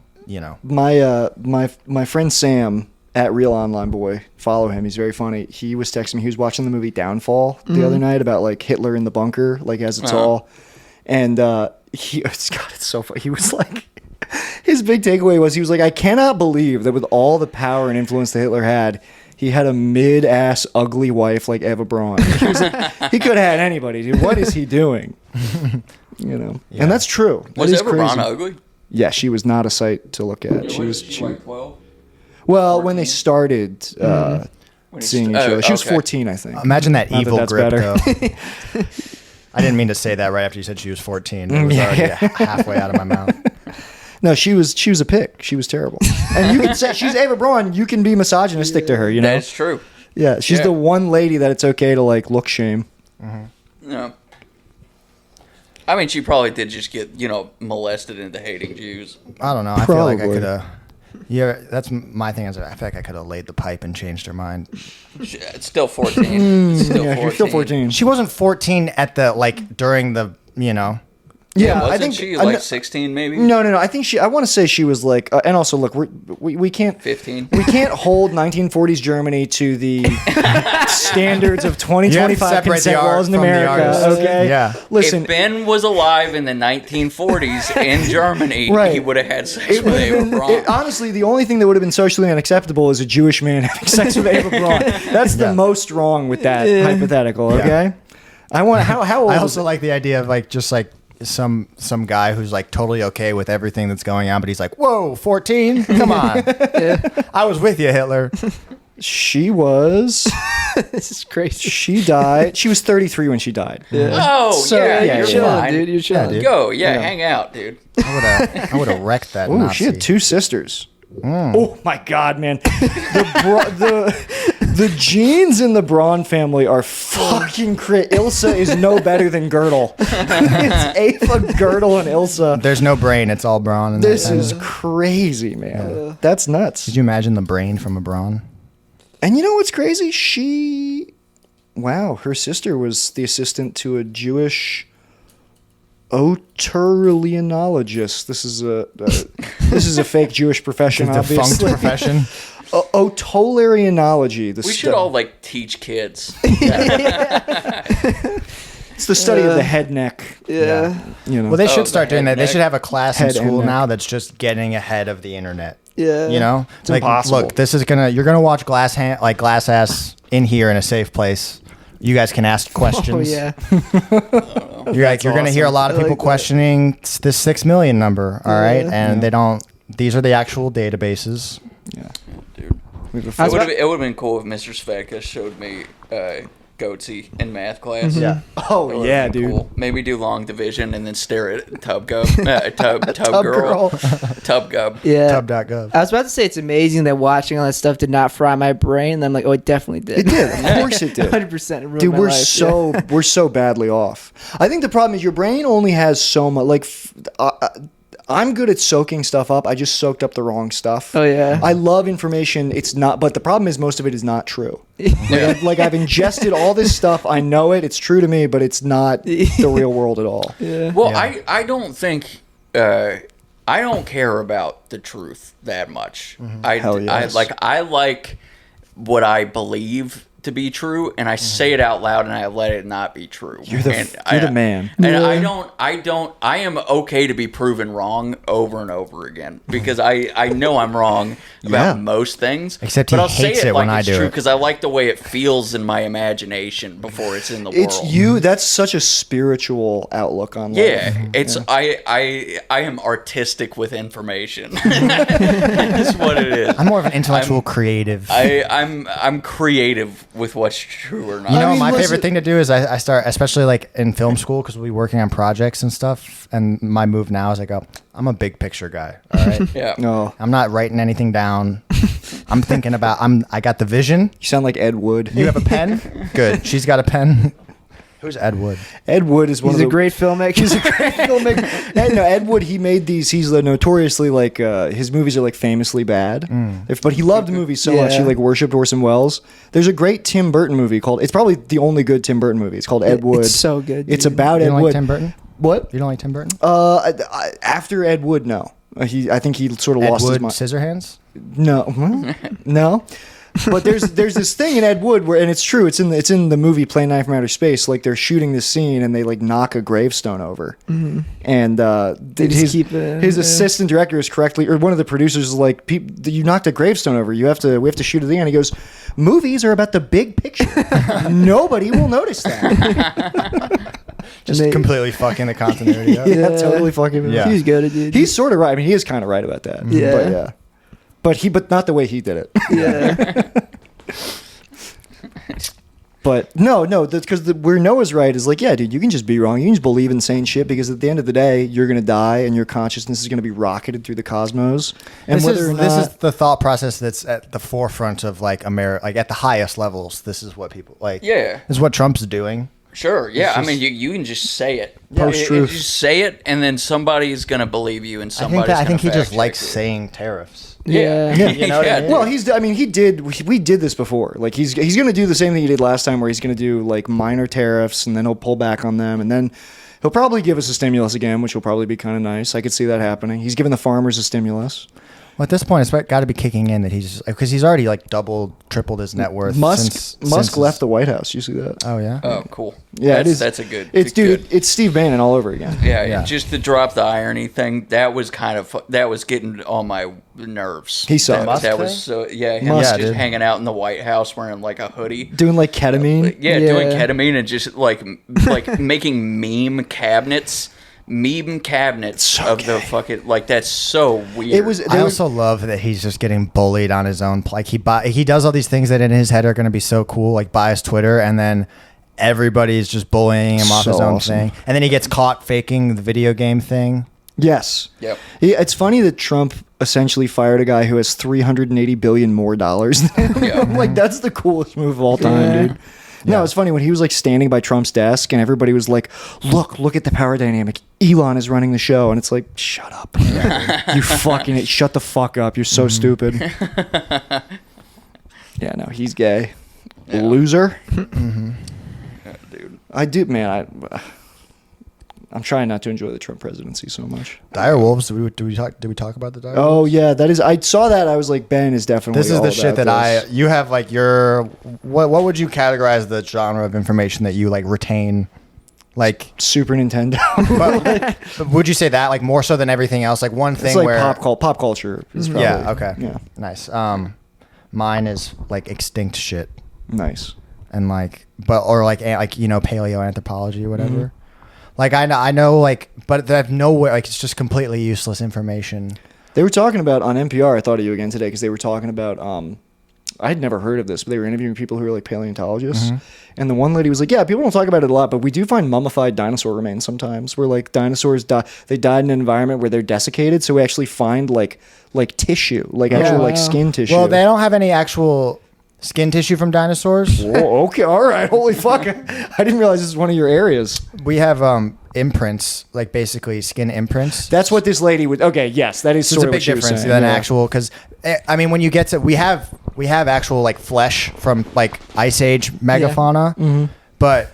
My friend Sam at Real Online Boy, follow him. He's very funny. He was texting me. He was watching the movie Downfall the other night about like Hitler in the bunker, like as it's all. And it's so funny. He was like, his big takeaway was he was like, I cannot believe that with all the power and influence that Hitler had, he had a mid-ass ugly wife like Eva Braun. He was like, he could have had anybody, dude. What is he doing? Yeah. And that's true. Was Eva Eva Braun ugly? Yeah, she was not a sight to look at. She was like 12? well, when they started seeing each other, she was okay. 14, I think. Imagine that Not evil that's grip, better. though. I didn't mean to say that right after you said she was 14. It was already halfway out of my mouth. No, she was a pick. She was terrible. And you can say she's Eva Braun. You can be misogynistic to her. That's true. Yeah, she's the one lady that it's okay to like look shame. No. I mean, she probably did just get, molested into hating Jews. I don't know. I feel like I Probably. could have. Yeah, that's my thing. Is I feel like I could have laid the pipe and changed her mind. It's still 14. It's still Yeah, 14. you're still 14. She wasn't 14 at the during the Yeah, Wasn't I think she like 16 maybe? No. I think I want to say she was like, and also look, we can't 15. We can't hold 1940s Germany to the standards of 2025 separate the consent art laws in from the America. artist. Okay, Yeah. Listen, If Ben was alive in the 1940s in Germany, Right. he would have had sex it with would've Eva been- Braun. honestly, the only thing that would have been socially unacceptable is a Jewish man having sex with Eva Braun. That's the most wrong with that hypothetical. Okay, I want how old? I is also it? like the idea of just some guy who's like totally okay with everything that's going on, but he's like, "Whoa, 14? Come on!" I was with you, Hitler. She was. This is crazy. She died. She was 33 when she died. Oh, So, yeah, yeah, you're yeah. Chilling, fine. dude. You're chilling. dude. Go, hang out, dude. I would have wrecked that. Ooh, Nazi. she had 2 sisters. Oh my God, man! The genes in the Braun family are fucking crazy. Ilsa is no better than Girdle. It's Ava, Girdle, and Ilsa. There's no brain. It's all brawn. in This that. is crazy, man. That's nuts. Did you imagine the brain from a brawn? And you know what's crazy? Her sister was the assistant to a Jewish otolaryngologist. This is a fake Jewish profession, Defunct obviously. profession. Otolaryngology. We should all teach kids. It's the study of the head neck. Yeah. Well, they should start the doing head that. They neck. should have a class in Head and school neck. now that's just getting ahead of the internet. Yeah. It's impossible. Look, this is you're gonna watch glass ass in here in a safe place. You guys can ask questions. Oh yeah. You're gonna hear a lot of I people like that. questioning this 6 million number. All right, Yeah. and they don't. These are the actual databases. Dude. We have a I was It would have been cool if Mr. Sveka showed me goatsy in math class. Yeah. That Oh would've yeah, been dude. cool. Maybe do long division and then stare at tub gub Tub girl. tub gub. Yeah. Tub.gov. I was about to say it's amazing that watching all that stuff did not fry my brain. And I'm like, oh, it definitely did. It did. Of course it did. 100%. Dude, we're so badly off. I think the problem is your brain only has so much. I'm good at soaking stuff up. I just soaked up the wrong stuff. Oh, yeah. I love information. It's not, but the problem is most of it is not true. I've ingested all this stuff. I know it. It's true to me, but it's not the real world at all. Yeah. Well, Yeah. I don't think I don't care about the truth that much. Hell yes. I like what I believe to be true, and I say it out loud, and I let it not be true. You're the man. And Yeah. I am okay to be proven wrong over and over again because I know I'm wrong about Yeah. most things. Except but he I'll say hates it it like when I it's do true it. because I like the way it feels in my imagination before it's in the It's world. you. That's such a spiritual outlook on life. Yeah, it's I am artistic with information. That's what it is. I'm more of an intellectual creative. I'm creative with what's true or not. You know, I mean, my listen- favorite thing to do is I start, especially like in film school, because we'll be working on projects and stuff. And my move now is I go, I'm a big picture guy. All right. Yeah. No, I'm not writing anything down. I'm thinking about. I got the vision. you sound like Ed Wood. You have a pen? Good. She's got a pen. Who's Ed Wood? Ed Wood is one He's of a the great filmmaker. He's a great filmmaker. Ed Wood, he made these. He's notoriously like his movies are like famously bad. But he loved movies so much he Yeah. like worshipped Orson Welles. There's a great Tim Burton movie called. It's probably the only good Tim Burton movie. It's called Ed Wood. It's so good. It's dude. about You Ed don't like Wood. Tim Burton? What? You don't like Tim Burton? After Ed Wood, no. I think he sort of Ed lost his Wood, mind. Scissorhands? No, no. But there's this thing in Ed Wood where, and it's true. It's in the movie Plane 9 from Outer Space. Like they're shooting this scene and they like knock a gravestone over, and just keep it, his yeah. assistant director is correctly, or one of the producers is like, you knocked a gravestone over. We have to shoot at the end. He goes, movies are about the big picture. Nobody will notice that. Just And they- completely fucking the continuity up. Yeah, totally fucking. Yeah. He's good, dude. He's sort of right. I mean, he is kind of right about that. Yeah. But yeah. But not the way he did it. yeah. But no, because where Noah's right is like, yeah, dude, you can just be wrong. You can just believe insane shit because at the end of the day, you're gonna die and your consciousness is gonna be rocketed through the cosmos. And This is the thought process that's at the forefront of like America, like at the highest levels. This is what people like. Yeah. This is what Trump's doing. Sure, yeah. It's I mean, just- you can just say it. Post-truth. You just say it, and then somebody's gonna believe you, and I somebody's think gonna he just fact likes check you. saying tariffs. Yeah, Yeah. You know what I mean? well, we did this before. Like he's gonna do the same thing he did last time, where he's gonna do like minor tariffs and then he'll pull back on them, and then he'll probably give us a stimulus again, which will probably be kind of nice. I could see that happening. He's giving the farmers a stimulus. Well, at this point, it's got to be kicking in that he's because he's already like doubled, tripled his net worth. Musk since left his- the White House. You see that? Oh yeah. Oh, cool. Yeah, that's, it is. That's a good. It's good. It's Steve Bannon all over again. Yeah, Yeah. just to drop the irony thing, that was that was getting on my nerves. He saw that, Musk that was thing? so him Musk, just dude. hanging out in the White House wearing like a hoodie. Doing like ketamine. Yeah, doing Yeah. ketamine and just like making meme cabinets So of the gay. fucking like that's so weird. It was. I also love that he's just getting bullied on his own. Like he does all these things that in his head are going to be so cool, like buy his Twitter, and then everybody's just bullying him off So his own awesome. thing, and then he gets caught faking the video game thing. Yes. Yep. Yeah, it's funny that Trump essentially fired a guy who has $380 billion more dollars than him. Yeah. Like that's the coolest move of all time, Yeah. dude. No, it's funny when he was like standing by Trump's desk and everybody was like, look at the power dynamic. Elon is running the show. And it's like, shut up. You fucking, shut the fuck up. You're so stupid. Yeah, no, he's gay. Yeah. Loser. Yeah, dude. I do, man. I'm trying not to enjoy the Trump presidency so much. Dire Wolves. Did we talk about the Dire Oh Wolves? yeah, that is. I saw that. I was like, Ben is definitely. This is all the shit about that this. you have like your what would you categorize the genre of information that you like retain, like. Super Nintendo. But would you say that like more so than everything else? Like one thing It's like where pop culture. Is probably, yeah, okay, Yeah, nice. Mine is like extinct shit nice. and like or like paleoanthropology or whatever. Like I know like, but they have nowhere. Like it's just completely useless information. They were talking about on NPR. I thought of you again today because they were talking about. I had never heard of this, but they were interviewing people who are like paleontologists, and the one lady was like, "Yeah, people don't talk about it a lot, but we do find mummified dinosaur remains sometimes. Where like dinosaurs they died in an environment where they're desiccated, so we actually find like tissue, like actual like wow. skin tissue. Well, they don't have any actual skin tissue from dinosaurs. Whoa, okay, all right. Holy fuck! I didn't realize this is one of your areas. We have imprints, like basically skin imprints. That's what this lady would. Okay, yes, that is So sort it's a of big what she was difference saying, than yeah. actual because I mean when you get to we have actual like flesh from like ice age megafauna, but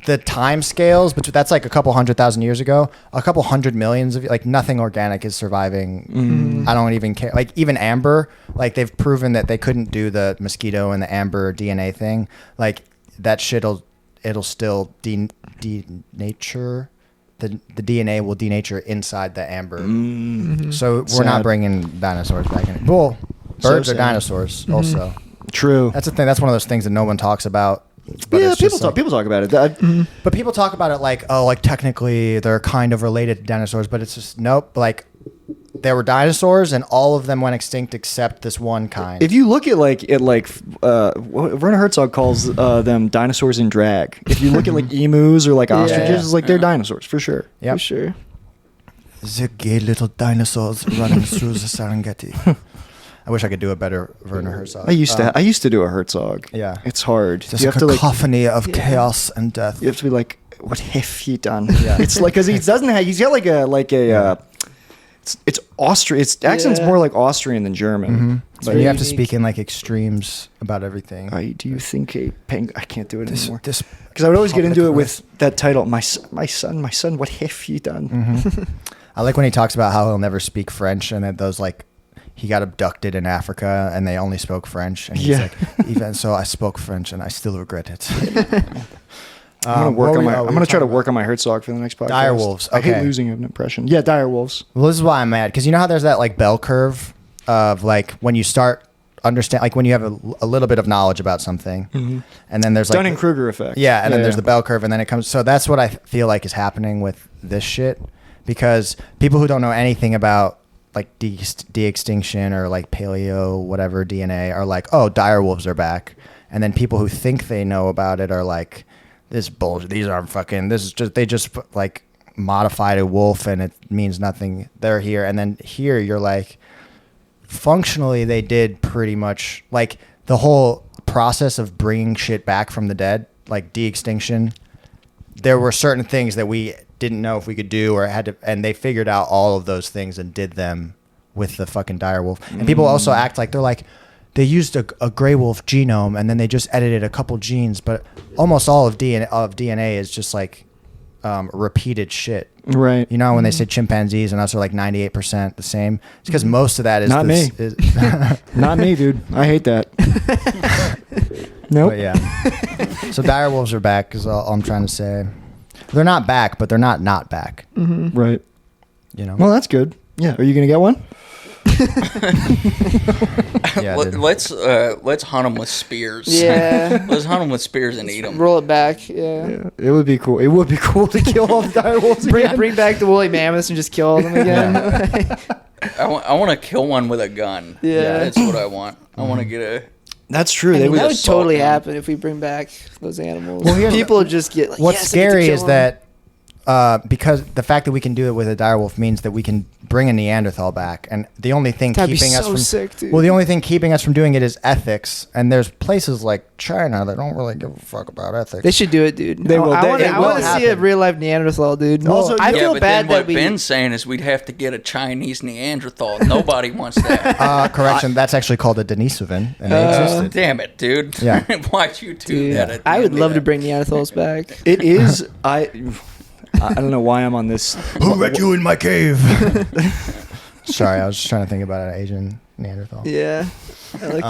the time scales but that's like a couple 100,000 years ago, a couple 100 millions of like nothing organic is surviving. I don't even care. Like even amber, like they've proven that they couldn't do the mosquito and the amber DNA thing. Like that it'll still denature. The DNA will denature inside the amber. So we're Sad. not bringing dinosaurs back in. Well, So birds are sad. dinosaurs also. True. That's the thing. That's one of those things that no one talks about. But Yeah, it's people just talk. like- People talk about it. But people talk about it like, oh, like technically they're kind of related to dinosaurs, but it's just nope. Like there were dinosaurs and all of them went extinct except this one kind. If you look at Werner Herzog calls them dinosaurs in drag. If you look at like emus or like ostriches, it's like they're dinosaurs for sure. Yep. For sure. The gay little dinosaurs running through the Serengeti. I wish I could do a better Werner Herzog. I used to do a Herzog. Yeah. It's hard. Just You a have to like cacophony of chaos and death. you have to be like, what have you done? Yeah. It's like because he doesn't have. He's got it's Austrian. Its accent's more like Austrian than German. So you have to speak in like extremes about everything. Do you think a penguin? I can't do it anymore. This Because I would always get into it public with that title, my son, what have you done? I like when he talks about how he'll never speak French and that those like he got abducted in Africa and they only spoke French and he's like, even so I spoke French and I still regret it. I'm gonna try to work on my Herzog for the next podcast. Dire wolves. I hate Okay. losing an impression. Yeah, dire wolves. Well, this is why I'm mad because you know how there's that like bell curve of like when you start understand like when you have a little bit of knowledge about something and then there's like Dunning-Kruger effect. Yeah, and then there's the bell curve, and then it comes. So that's what I feel like is happening with this shit, because people who don't know anything about like de-extinction or like paleo whatever DNA are like, oh, dire wolves are back, and then people who think they know about it are like, this bullshit. These aren't fucking. This is just they just like modified a wolf, and it means nothing. They're here, and then here you're like, functionally they did pretty much like the whole process of bringing shit back from the dead, like de-extinction. There were certain things that we didn't know if we could do or had to, and they figured out all of those things and did them with the fucking dire wolf. And people also act like they're like, they used a gray wolf genome and then they just edited a couple genes, but almost all of DNA is just like repeated shit. Right. You know, when they say chimpanzees and us are like 98% the same, it's because most of that is Not me. Not me, dude. I hate that. Nope. But yeah. So dire wolves are back is all I'm trying to say. They're not back, but they're not back. Right. You know? Well, that's good. Yeah. Are you gonna get one? Yeah, Let's hunt them with spears. Yeah. Let's hunt them with spears and eat them. Roll it back. Yeah. Yeah. It would be cool. It would be cool to kill all the dire wolves again. Bring back the woolly mammoths and just kill them again. I want to kill one with a gun. Yeah. That's what I want. I want to get a. That's true. I mean, would that would assault totally them. happen if we bring back those animals. Well, here's people just get like, What's yes, I get to scary kill is them. that because the fact that we can do it with a direwolf means that we can bring a Neanderthal back, and the only thing That'd be keeping us so from sick, dude. well, the only thing keeping us from doing it is ethics. And there's places like China that don't really give a fuck about ethics. They should do it, dude. They will. I want It will to see a happen. real life Neanderthal, dude. Also, I yeah, feel but bad then what that we. Ben's saying is we'd have to get a Chinese Neanderthal. Nobody wants that. Correction, that's actually called a Denisovan, and they existed. Damn it, dude. Yeah. Why'd you do Dude, that? at the I would end of love to that? bring Neanderthals back. It is. I don't know why I'm on this. Who let you in my cave? Sorry, I was just trying to think about an Asian Neanderthal. Yeah, I like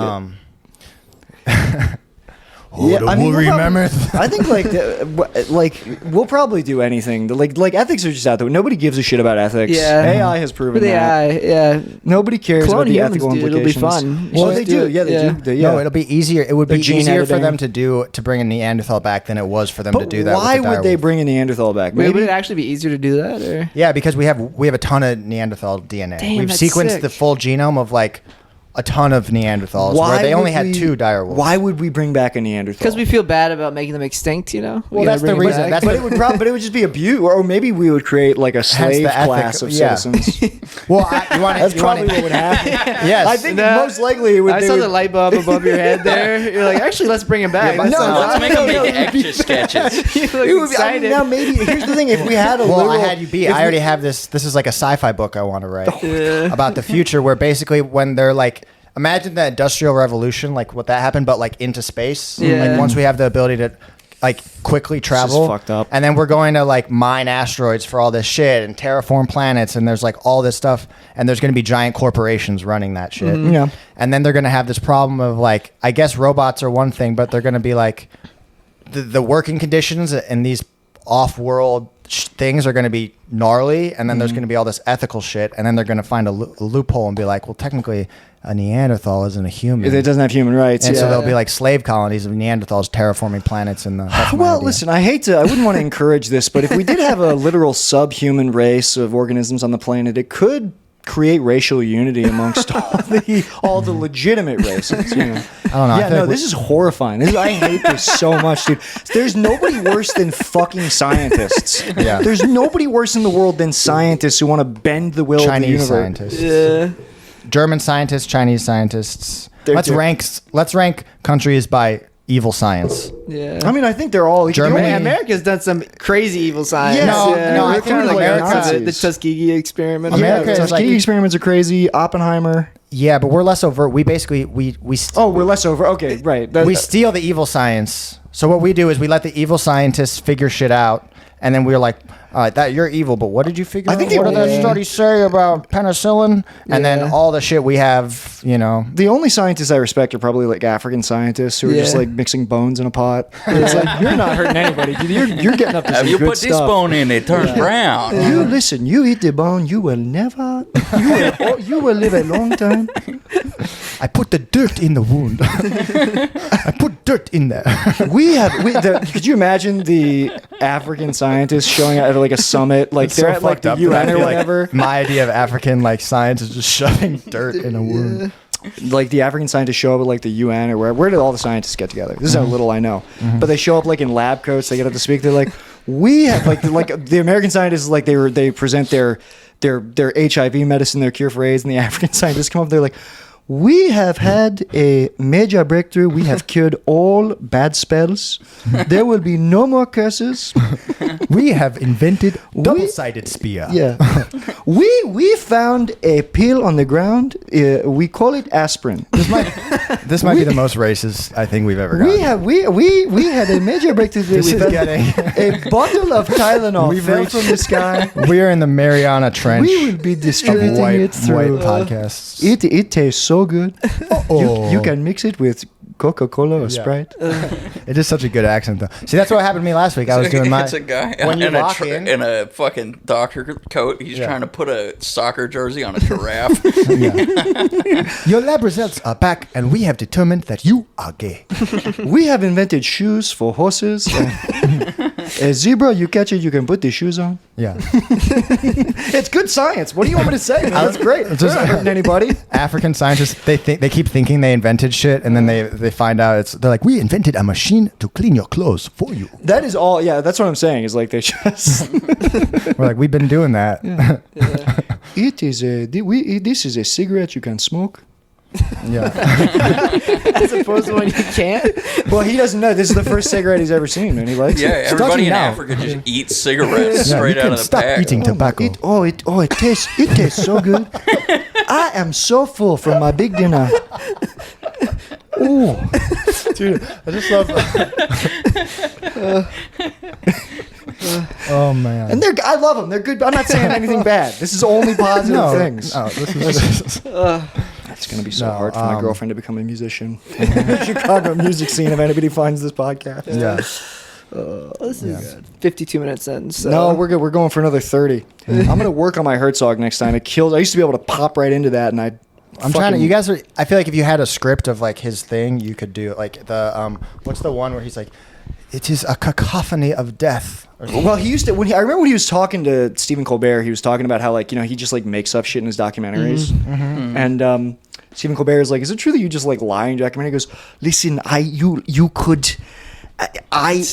Yeah, I mean, woolly we'll probably- mammoth. I think we'll probably do anything. Like ethics are just out there. Nobody gives a shit about ethics. Yeah. AI has it. proven For the that. AI, yeah. Nobody cares Clone about the humans, ethical dude. It'll be implications. fun. Well, Just they do do. it. Yeah, they Yeah. do. Yeah. No, it'll be easier. It would be The gene easier for editing. them to bring a Neanderthal back than it was for them to But do that. why with the would they direwolf. bring a Neanderthal back? Wait, would Maybe it actually be easier to do that? Or? Yeah, because we have a ton of Neanderthal DNA. Damn, We've that's sequenced sick. the full genome of like a ton of Neanderthals, where they would only had we- 2 direwolves. Why would we bring back a Neanderthal? Because we feel bad about making them extinct, you know? We Well, gotta that's the bring 'em reason. back. That's But it would but it would just be abuse, or maybe we would create like a slave the ethic- class of yeah. citizens. Well, you want That's probably what would happen. Yes, I think No. most likely it would. I they saw would- the light bulb above your head there. You're like, actually, let's bring him back. Yeah, That no, sounds Let's awesome. make them no, make it'd be- extra sketches. You look It would be, I mean, excited. now maybe here's the thing: if we had a Well, literal, I had you beat. I already have this. This is like a sci-fi book I want to write about the future, where basically when they're like, imagine the Industrial Revolution, like what that happened, but like into space. Yeah. Like once we have the ability to like quickly travel, fucked up. and then we're going to like mine asteroids for all this shit and terraform planets, and there's like all this stuff, and there's going to be giant corporations running that shit. Yeah. And then they're going to have this problem of like, I guess robots are one thing, but they're going to be like the working conditions in these off-world things are going to be gnarly, and then there's going to be all this ethical shit, and then they're going to find a loophole and be like, well, technically a Neanderthal isn't a human. it doesn't have human rights. And so yeah. there'll be like slave colonies of Neanderthals terraforming planets in the. That's my Well, idea. listen, I wouldn't want to encourage this, but if we did have a literal subhuman race of organisms on the planet, it could create racial unity amongst all the legitimate races. You know? I don't know. Yeah, no, this is horrifying. I hate this so much, dude. There's nobody worse than fucking scientists. Yeah. There's nobody worse in the world than scientists who want to bend the will of the Chinese universe. scientists. Yeah. German scientists, Chinese scientists. They're Let's rank countries by evil science. Yeah. I mean, I think they're all Germany. Man, America's done some crazy evil science. Yeah, no, I we're think kind of like America- Nazis. the Nazis. Tuskegee experiment. America Yeah, is like- Tuskegee experiments are crazy. Oppenheimer. Yeah, but we're less overt. We basically Oh, we're less over. Okay, right. we steal the evil science. So what we do is we let the evil scientists figure shit out, and then we're like, all right, that you're evil, but what did you figure I out? think What the did that only- study say about penicillin? And then Yeah. all the shit we have, you know. The only scientists I respect are probably like African scientists who are just Yeah. like mixing bones in a pot. It's like, you're not hurting anybody. You're getting up to some Have you good put stuff. this bone in, it turns brown. You listen. You eat the bone. You will never. You will live a long time. I put the dirt in the wound. I put dirt in there. Could you imagine the African scientists showing up at like a summit, like they're at like the UN or whatever? My idea of African like science is just shoving dirt in a wound. Like the African scientists show up at like the UN or wherever. Where did all the scientists get together? This is how little I know. But they show up like in lab coats. They get up to speak. They're like, we have like the American scientists like they present their HIV medicine, their cure for AIDS, and the African scientists come up. They're like, we have had a major breakthrough. We have cured all bad spells. There will be no more curses. We have invented double-sided spear. Yeah. We found a pill on the ground. We call it aspirin. This might be the most racist I think we've ever gotten. We had a major breakthrough today. This We is found getting- a bottle of Tylenol We've fell reached- from the sky. We are in the Mariana Trench We will be of distributing white it through. podcasts. It tastes so good. You can mix it with Coca-Cola or Sprite. It is such a good accent, though. See, that's what happened to me last week. I was doing my. It's a guy when you in, a lock in. in a fucking doctor coat. He's Yeah. trying to put a soccer jersey on a giraffe. Your lab results are back, and we have determined that you are gay. We have invented shoes for horses. A zebra, you catch it, you can put the shoes on. Yeah. It's good science. What do you want me to say? That's great. It's just- not hurting anybody. African scientists, they keep thinking they invented shit, and then they find out they're like, we invented a machine to clean your clothes for you. That is all. Yeah, that's what I'm saying. Is like they just. We're like, we've been doing that. It is this is a cigarette you can smoke. Yeah. As opposed to when you can't. Well, he doesn't know. This is the first cigarette he's ever seen, and he likes Yeah, it. everybody in now. Africa just eats cigarettes Yeah, straight you out can of the stop pack. eating tobacco. It tastes so good. I am so full from my big dinner. Ooh. Dude, I just love. Oh man. And I love them. They're good. I'm not saying anything bad. This is only positive things. No, this is. It's gonna be so No, hard for my girlfriend to become a musician. Chicago music scene. If anybody finds this podcast. Yeah. This is 52 minutes in. So. No, we're good. We're going for another 30. I'm gonna work on my Herzog next time. It kills. I used to be able to pop right into that, and I'm trying to. You guys are. I feel like if you had a script of like his thing, you could do it. Like the what's the one where he's like, it is a cacophony of death. Or something. Well, he used to. I remember when he was talking to Stephen Colbert, he was talking about how like he just like makes up shit in his documentaries, and Stephen Colbert is like, "Is it true that you just like lie in your documentary?" He goes, "Listen, you could."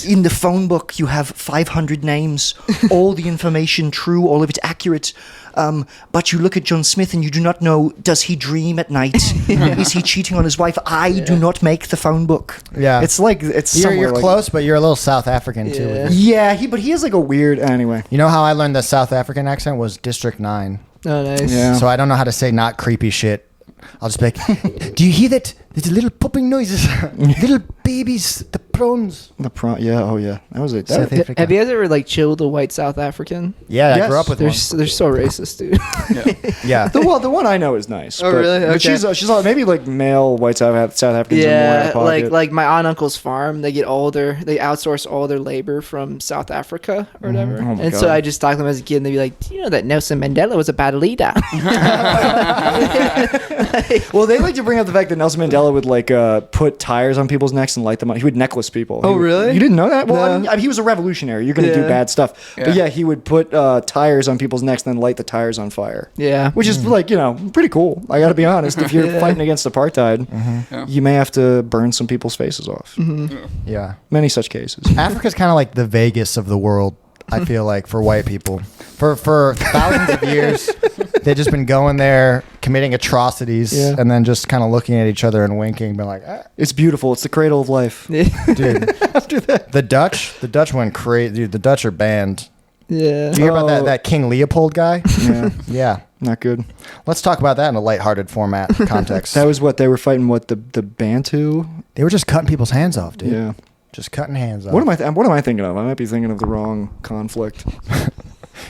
In the phone book, you have 500 names, all the information true, all of it accurate. But you look at John Smith and you do not know, does he dream at night? Is he cheating on his wife? I do not make the phone book. Yeah. It's like, it's You're somewhere like, close, but you're a little South African too. Yeah. Yeah, but he has like a weird, anyway. You know how I learned the South African accent was District 9. Oh, nice. Yeah. So I don't know how to say not creepy shit. I'll just be like, do you hear that? There's little popping noises. Little babies, the prawns. Yeah, oh yeah. That was it. South Africa. Have you guys ever like chilled a white South African? Yeah, I Yes. grew up with They're one. they're so racist, dude. Yeah. The one I know is nice. Oh, but, really? But Okay. she's maybe like male white South Africans are more out Yeah, of pocket. like my aunt and uncle's farm, they outsource all their labor from South Africa or whatever. Oh my and God. so I just talked to them as a kid, and they'd be like, "Do you know that Nelson Mandela was a bad leader?" Well, they like to bring up the fact that Nelson Mandela would like put tires on people's necks and light them on. He would necklace most people. Oh, really? You didn't know that? Well, No. I mean, he was a revolutionary. You're going to do bad stuff. Yeah. But yeah, he would put tires on people's necks and then light the tires on fire. Yeah. Which is like, pretty cool. I got to be honest. If you're fighting against apartheid, you may have to burn some people's faces off. Yeah. Many such cases. Africa's kind of like the Vegas of the world, I feel like, for white people. For thousands of years, they've just been going there, committing atrocities, and then just kind of looking at each other and winking, being like, It's beautiful. It's the cradle of life. dude. After that. The Dutch went crazy. Dude, the Dutch are banned. Yeah. Did you hear about that King Leopold guy? Yeah. Yeah. Not good. Let's talk about that in a lighthearted format context. That was what they were fighting. What the Bantu? They were just cutting people's hands off, dude. Yeah. Just cutting hands off. What am I thinking of? I might be thinking of the wrong conflict.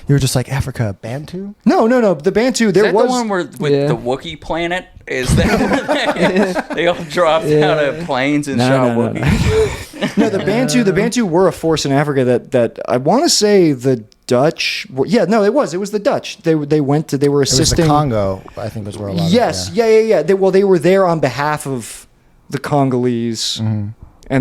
You were just like, Africa, Bantu? No. The Bantu. There Is that was the one where with the Wookiee planet? Is that where they all dropped out of planes and shot Wookiees? No, the Bantu were a force in Africa that I want to say the Dutch. It was the Dutch. They were assisting. It was the Congo, I think was where a lot Yes, of it, yeah. They were there on behalf of the Congolese, and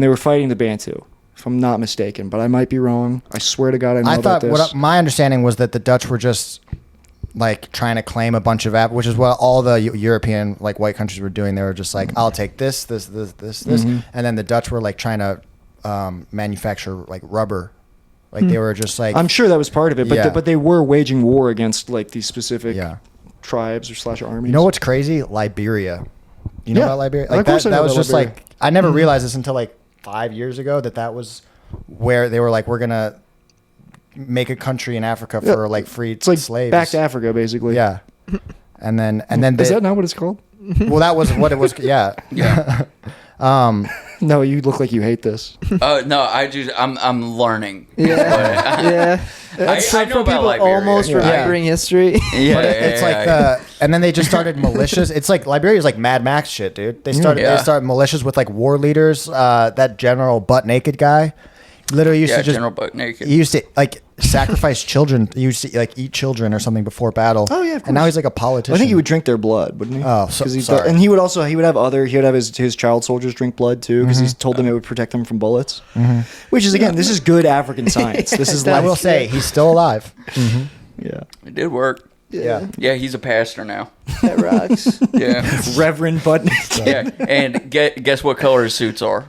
they were fighting the Bantu, if I'm not mistaken. But I might be wrong. I swear to God, I know about this. My understanding was that the Dutch were just like trying to claim a bunch of which is what all the European like white countries were doing. They were just like, I'll take this, and then the Dutch were like trying to manufacture like rubber. Like they were just like, I'm sure that was part of it, but Yeah. but they were waging war against like these specific tribes or / armies. you know what's crazy? Liberia. You know Yeah. about Liberia? Of Like course I know that was about just Liberia. like, I never realized this until like 5 years ago that was where they were like, we're gonna make a country in Africa for like free It's like slaves. back to Africa, basically. Yeah. And then Is that not what it's called? well, that was what it was. Yeah. Yeah. No, you look like you hate this. No, I'm learning. Yeah. I know for about people Liberia. almost remembering history. Yeah, But it's like and then they just started militias. It's like Liberia's like Mad Max shit, dude. They started militias with like war leaders. That general butt naked guy literally used to just General Butt Naked. he used to like sacrifice children. He used to like eat children or something before battle. Oh, yeah, of And now course. he's like a politician. I think he would drink their blood, wouldn't he? Oh, so- 'Cause sorry. and he would have his child soldiers drink blood too, because he's told them it would protect them from bullets. Which is again, this is good African science. This is I like, will say he's still alive. yeah, It did work. Yeah. Yeah, he's a pastor now. That rocks. Yeah. Reverend Butt. Yeah, and guess what color his suits are?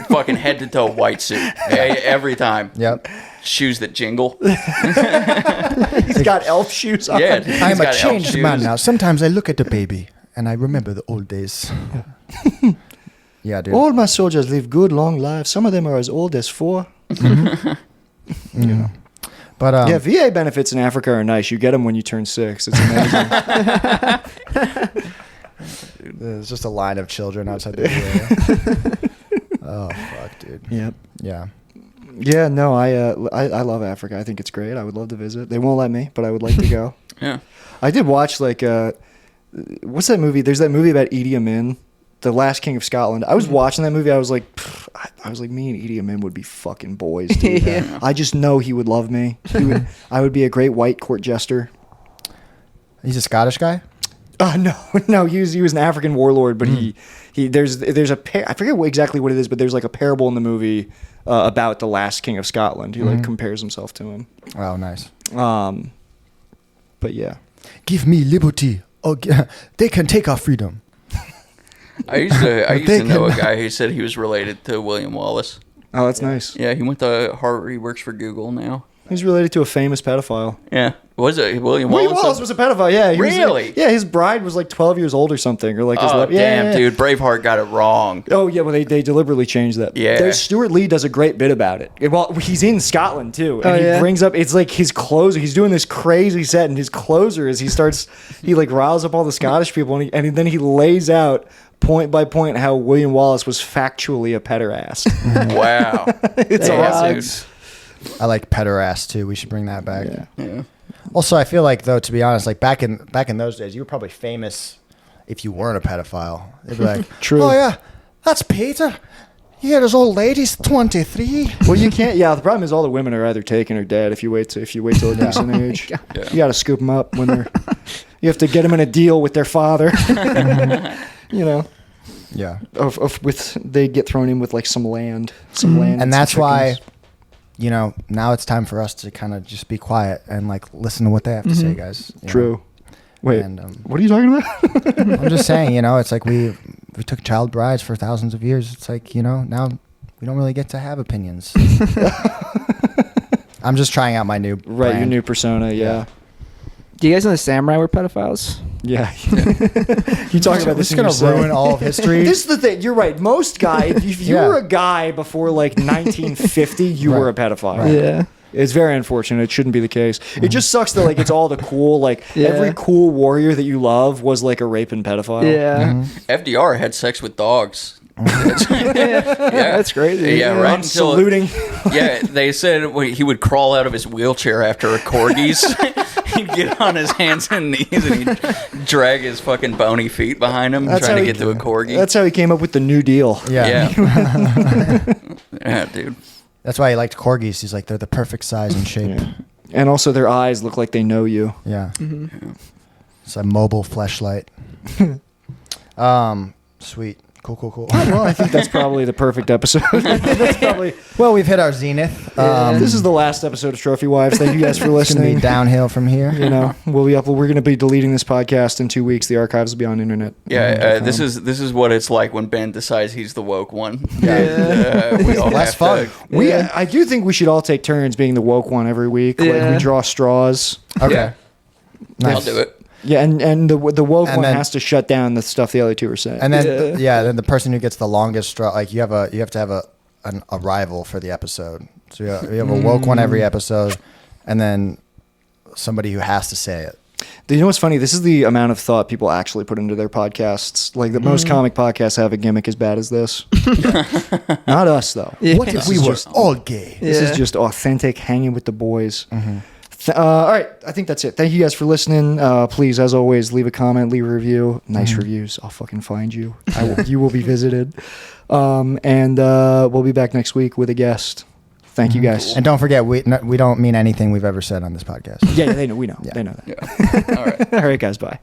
Fucking head to toe white suit every time. Yep. Shoes that jingle. He's got elf shoes on. Yeah, I am he's a got elf changed man shoes. now. Sometimes I look at the baby and I remember the old days. Yeah, dude. All my soldiers live good, long lives. Some of them are as old as 4. Yeah. But Yeah, VA benefits in Africa are nice. You get them when you turn 6. It's amazing. there's just a line of children outside the VA. Oh fuck, dude. Yep. Yeah. Yeah, no, I love Africa. I think it's great. I would love to visit. They won't let me, but I would like to go. Yeah. I did watch like what's that movie? There's that movie about Idi Amin, the last king of Scotland. I was watching that movie. I was like, me and Idi Amin would be fucking boys, dude. Yeah. I just know he would love me. I would be a great white court jester. He's a Scottish guy? No, he was an African warlord, but there's I forget exactly what it is, but there's like a parable in the movie about the last king of Scotland. He like compares himself to him. Oh, nice. But yeah. Give me liberty. Oh, they can take our freedom. I used to know a can- guy who said he was related to William Wallace. Oh, that's nice. Yeah, he went to Harvard. He works for Google now. He's related to a famous pedophile. Yeah. Was it William Wallace? William Wallace was a pedophile. Yeah, he was- Really? yeah, his bride was like 12 years old or something, or like his Oh, damn, yeah. dude. Braveheart got it wrong. Oh yeah, well they deliberately changed that. Yeah. There's Stuart Lee does a great bit about it. Well, he's in Scotland too, and Oh, he yeah? brings up it's like his closer. He's doing this crazy set, and his closer is he like riles up all the Scottish people, and then he lays out point by point how William Wallace was factually a pederast. Wow. It's Damn, awesome. dude. I like pederast too. We should bring that back. Yeah. Yeah. Also, I feel like though, to be honest, like back in those days, you were probably famous if you weren't a pedophile. They'd be like, True. Oh yeah, that's Peter. Yeah, this old lady's 23. Well, you can't. Yeah, the problem is all the women are either taken or dead if you wait till a decent age. Yeah. You got to scoop them up when they're. You have to get them in a deal with their father. You know. Yeah. They get thrown in with like some land, and And that's some why, chickens. now it's time for us to kind of just be quiet and like listen to what they have to say, guys. you know? True. Wait, And, what are you talking about? I'm just saying, it's like we took child brides for thousands of years. It's like, now we don't really get to have opinions. I'm just trying out my new Right, your brand. new persona. Yeah. Do you guys know the samurai were pedophiles? Yeah. You talk about this This is going to ruin all of history. This is the thing. You're right. Most guy, if you Yeah. were a guy before like 1950, you were a pedophile. Right. Yeah. It's very unfortunate. It shouldn't be the case. It just sucks that like it's all the cool, like Yeah. every cool warrior that you love was like a raping pedophile. Yeah. FDR had sex with dogs. Yeah, that's crazy. Yeah, right. I'm saluting. Yeah, they said he would crawl out of his wheelchair after a corgi's. He'd get on his hands and knees and he'd drag his fucking bony feet behind him That's trying how to he- get to a corgi. That's how he came up with the New Deal. Yeah. Yeah. Yeah, dude. That's why he liked corgis. He's like, they're the perfect size and shape. Yeah. And also their eyes look like they know you. Yeah. It's a mobile fleshlight. Sweet. Cool. Well, I think that's probably the perfect episode. That's probably. Well, we've hit our zenith. This is the last episode of Trophy Wives. Thank you guys for It's going to listening. be downhill from here. We're going to be deleting this podcast in 2 weeks. The archives will be on internet. Yeah, this is what it's like when Ben decides he's the woke one. Yeah. We all Less have fun. I do think we should all take turns being the woke one every week. Like Yeah. we draw straws. Okay. Yeah. Nice. I'll do it. Yeah, and the woke And one then- has to shut down the stuff the other two are saying. And then, then the person who gets the longest straw, like you have to have a rival for the episode. So you have a woke one every episode, and then somebody who has to say it. You know what's funny? This is the amount of thought people actually put into their podcasts. Like the most comic podcasts have a gimmick as bad as this. Not us though. Yeah. What if we were all gay? This Yeah. is just authentic hanging with the boys. All right, I think that's it. Thank you guys for listening. Please, as always, leave a comment, leave a review. Nice reviews. I'll fucking find you. You will be visited. And we'll be back next week with a guest. Thank you guys. And don't forget, we don't mean anything we've ever said on this podcast. Yeah, they know. We know. Yeah. They know that. Yeah. All right. All right, guys. Bye.